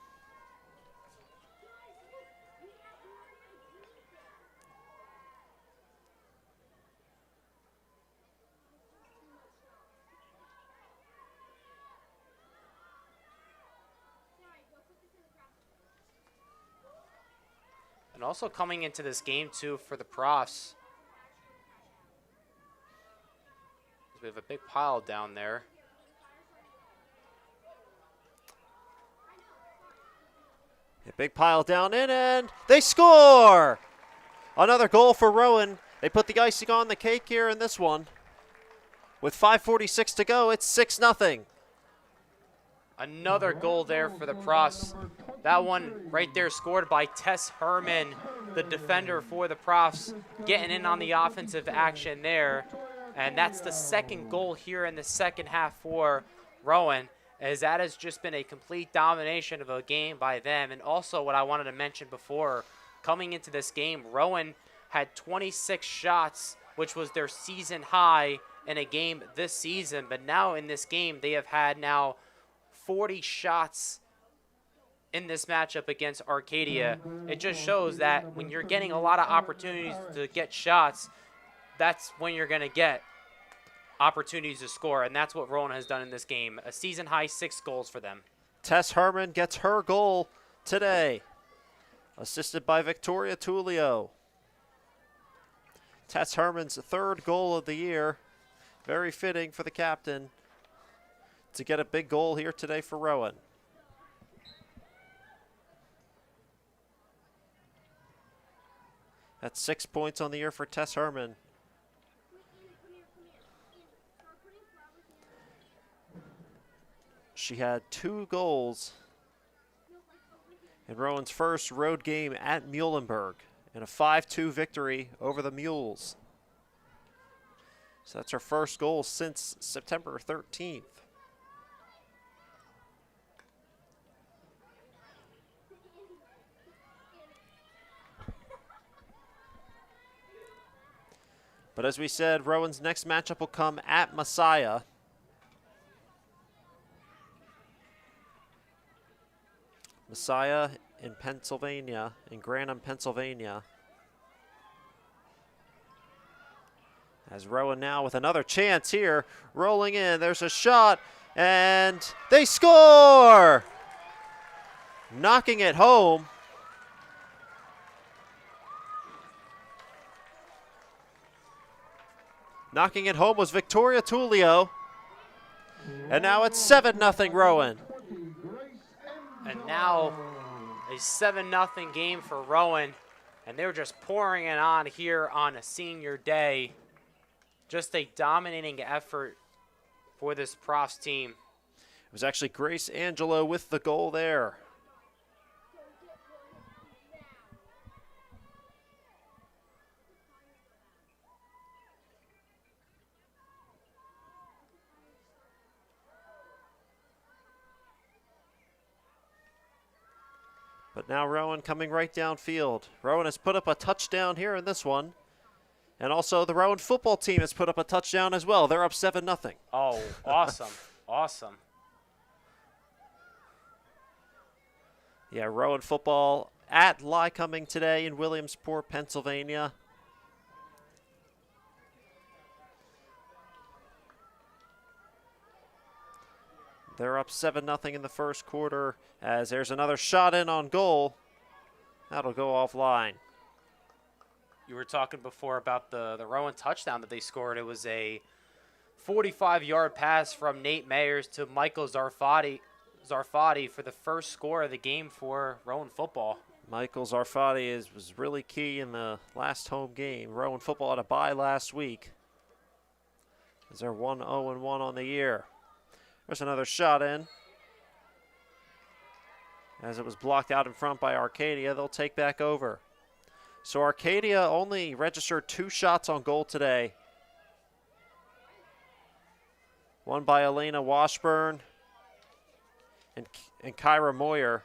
And also coming into this game, too, for the Profs. We have a big pile down there. A big pile down in, and they score! Another goal for Rowan. They put the icing on the cake here in this one. With 5:46 to go, it's 6-0. Another goal there for the Profs. That one right there scored by Tess Herman, the defender for the Profs, getting in on the offensive action there. And that's the second goal here in the second half for Rowan, as that has just been a complete domination of a game by them. And also what I wanted to mention before, coming into this game, Rowan had 26 shots, which was their season high in a game this season. But now in this game, they have had now 40 shots in this matchup against Arcadia. It just shows that when you're getting a lot of opportunities to get shots, that's when you're going to get opportunities to score, and that's what Rowan has done in this game. A season-high 6 goals for them. Tess Herman gets her goal today, assisted by Victoria Tullio. Tess Herman's third goal of the year. Very fitting for the captain to get a big goal here today for Rowan. That's 6 points on the year for Tess Herman. She had 2 goals in Rowan's first road game at Muhlenberg in a 5-2 victory over the Mules. So that's her first goal since September 13th. But as we said, Rowan's next matchup will come at Messiah. Messiah in Pennsylvania, in Grantham, Pennsylvania. As Rowan now with another chance here, rolling in, there's a shot, and they score! Knocking it home. Knocking it home was Victoria Tullio. And now it's 7-0 Rowan. And now a 7-0 game for Rowan. And they're just pouring it on here on a senior day. Just a dominating effort for this Profs team. It was actually Grace Angelo with the goal there. But now Rowan coming right downfield. Rowan has put up a touchdown here in this one. And also the Rowan football team has put up a touchdown as well. They're up 7-0. Oh, awesome. Awesome. Yeah, Rowan football at Lycoming today in Williamsport, Pennsylvania. They're up 7-0 in the first quarter as there's another shot in on goal. That'll go offline. You were talking before about the Rowan touchdown that they scored. It was a 45-yard pass from Nate Mayers to Michael Zarfati for the first score of the game for Rowan football. Michael Zarfati was really key in the last home game. Rowan football had a bye last week. As they're 1-0-1 on the year. There's another shot in. As it was blocked out in front by Arcadia, they'll take back over. So Arcadia only registered 2 shots on goal today. One by Elena Washburn and Kyra Moyer.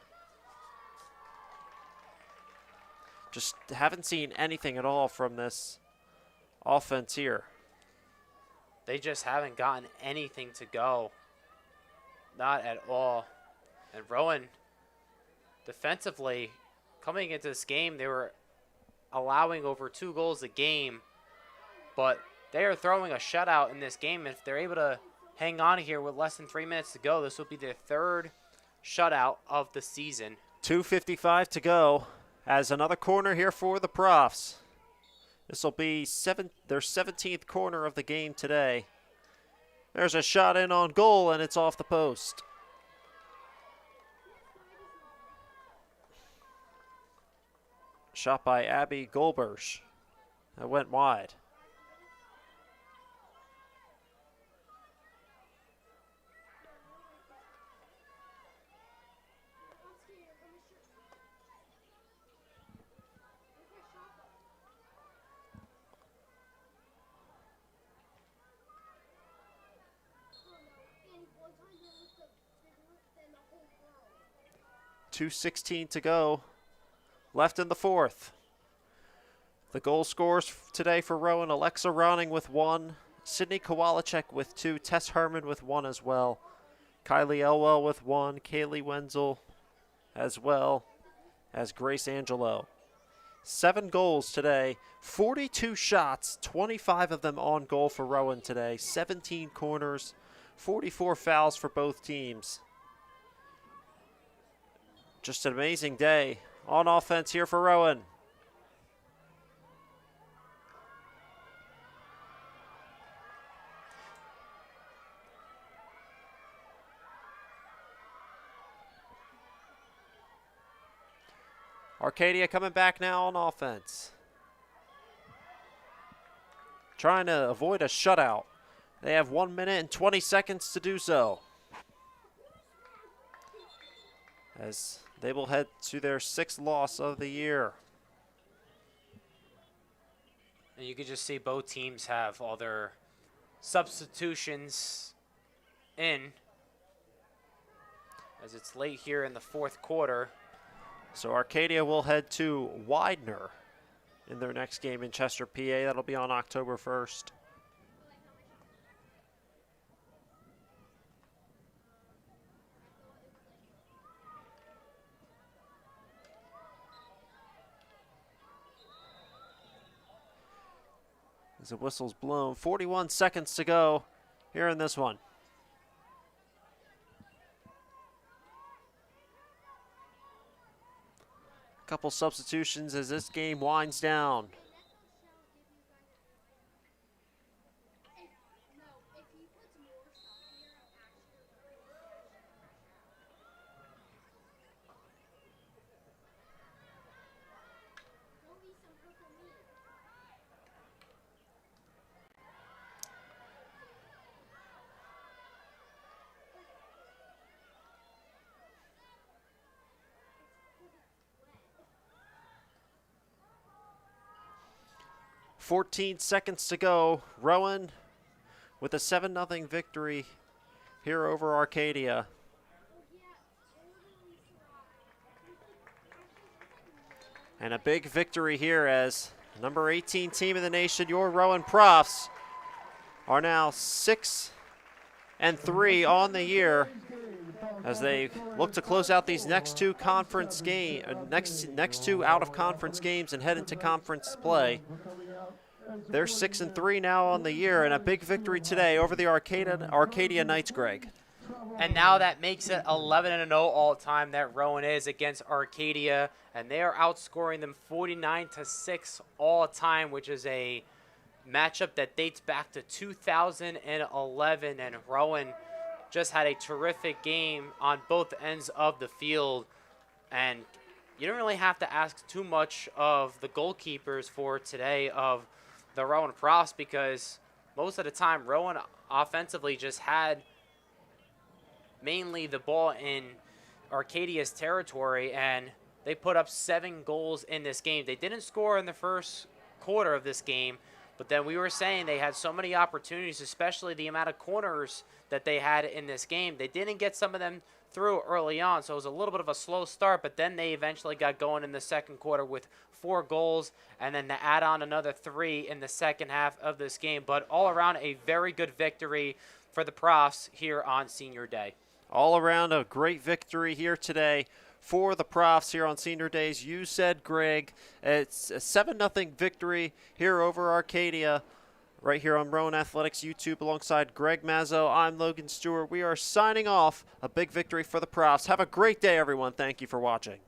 Just haven't seen anything at all from this offense here. They just haven't gotten anything to go. Not at all. And Rowan, defensively, coming into this game, they were allowing over 2 goals a game. But they are throwing a shutout in this game. And if they're able to hang on here with less than 3 minutes to go, this will be their 3rd shutout of the season. 2:55 to go. As another corner here for the Profs. This will be their 17th corner of the game today. There's a shot in on goal, and it's off the post. Shot by Abby Goldberg. That went wide. .2:16 to go. Left in the 4th. The goal scorers today for Rowan: Alexa Ronning with 1, Sydney Kowalczyk with 2, Tess Herman with 1 as well, Kylie Elwell with 1, Kaylee Wenzel as well as Grace Angelo. 7 goals today, 42 shots, 25 of them on goal for Rowan today, 17 corners, 44 fouls for both teams. Just an amazing day on offense here for Rowan. Arcadia coming back now on offense. Trying to avoid a shutout. They have 1 minute and 20 seconds to do so. As they will head to their 6th loss of the year. And you can just see both teams have all their substitutions in, as it's late here in the 4th quarter. So Arcadia will head to Widener in their next game in Chester, PA. That'll be on October 1st. As the whistle's blown, 41 seconds to go here in this one. Couple substitutions as this game winds down. 14 seconds to go. Rowan with a 7-0 victory here over Arcadia. And a big victory here as number 18 team in the nation, your Rowan Profs, are now 6-3 on the year as they look to close out these next two conference next two out-of-conference games and head into conference play. They're 6-3 now on the year, and a big victory today over the Arcadia Knights, Greg. And now that makes it 11-0 all-time that Rowan is against Arcadia, and they are outscoring them 49-6 all-time, which is a matchup that dates back to 2011, and Rowan just had a terrific game on both ends of the field, and you don't really have to ask too much of the goalkeepers for today of the Rowan Profs, because most of the time Rowan offensively just had mainly the ball in Arcadia's territory, and they put up 7 goals in this game. They didn't score in the first quarter of this game, but then we were saying they had so many opportunities, especially the amount of corners that they had in this game. They didn't get some of them through early on, so it was a little bit of a slow start, but then they eventually got going in the second quarter with 4 goals, and then to add on another 3 in the second half of this game. But all around, a very good victory for the Profs here on Senior Day. All around, a great victory here today for the Profs here on Senior Days. You said, Greg, it's a 7-0 victory here over Arcadia right here on Rowan Athletics YouTube alongside Greg Mazzo. I'm Logan Stewart. We are signing off. A big victory for the Profs. Have a great day, everyone. Thank you for watching.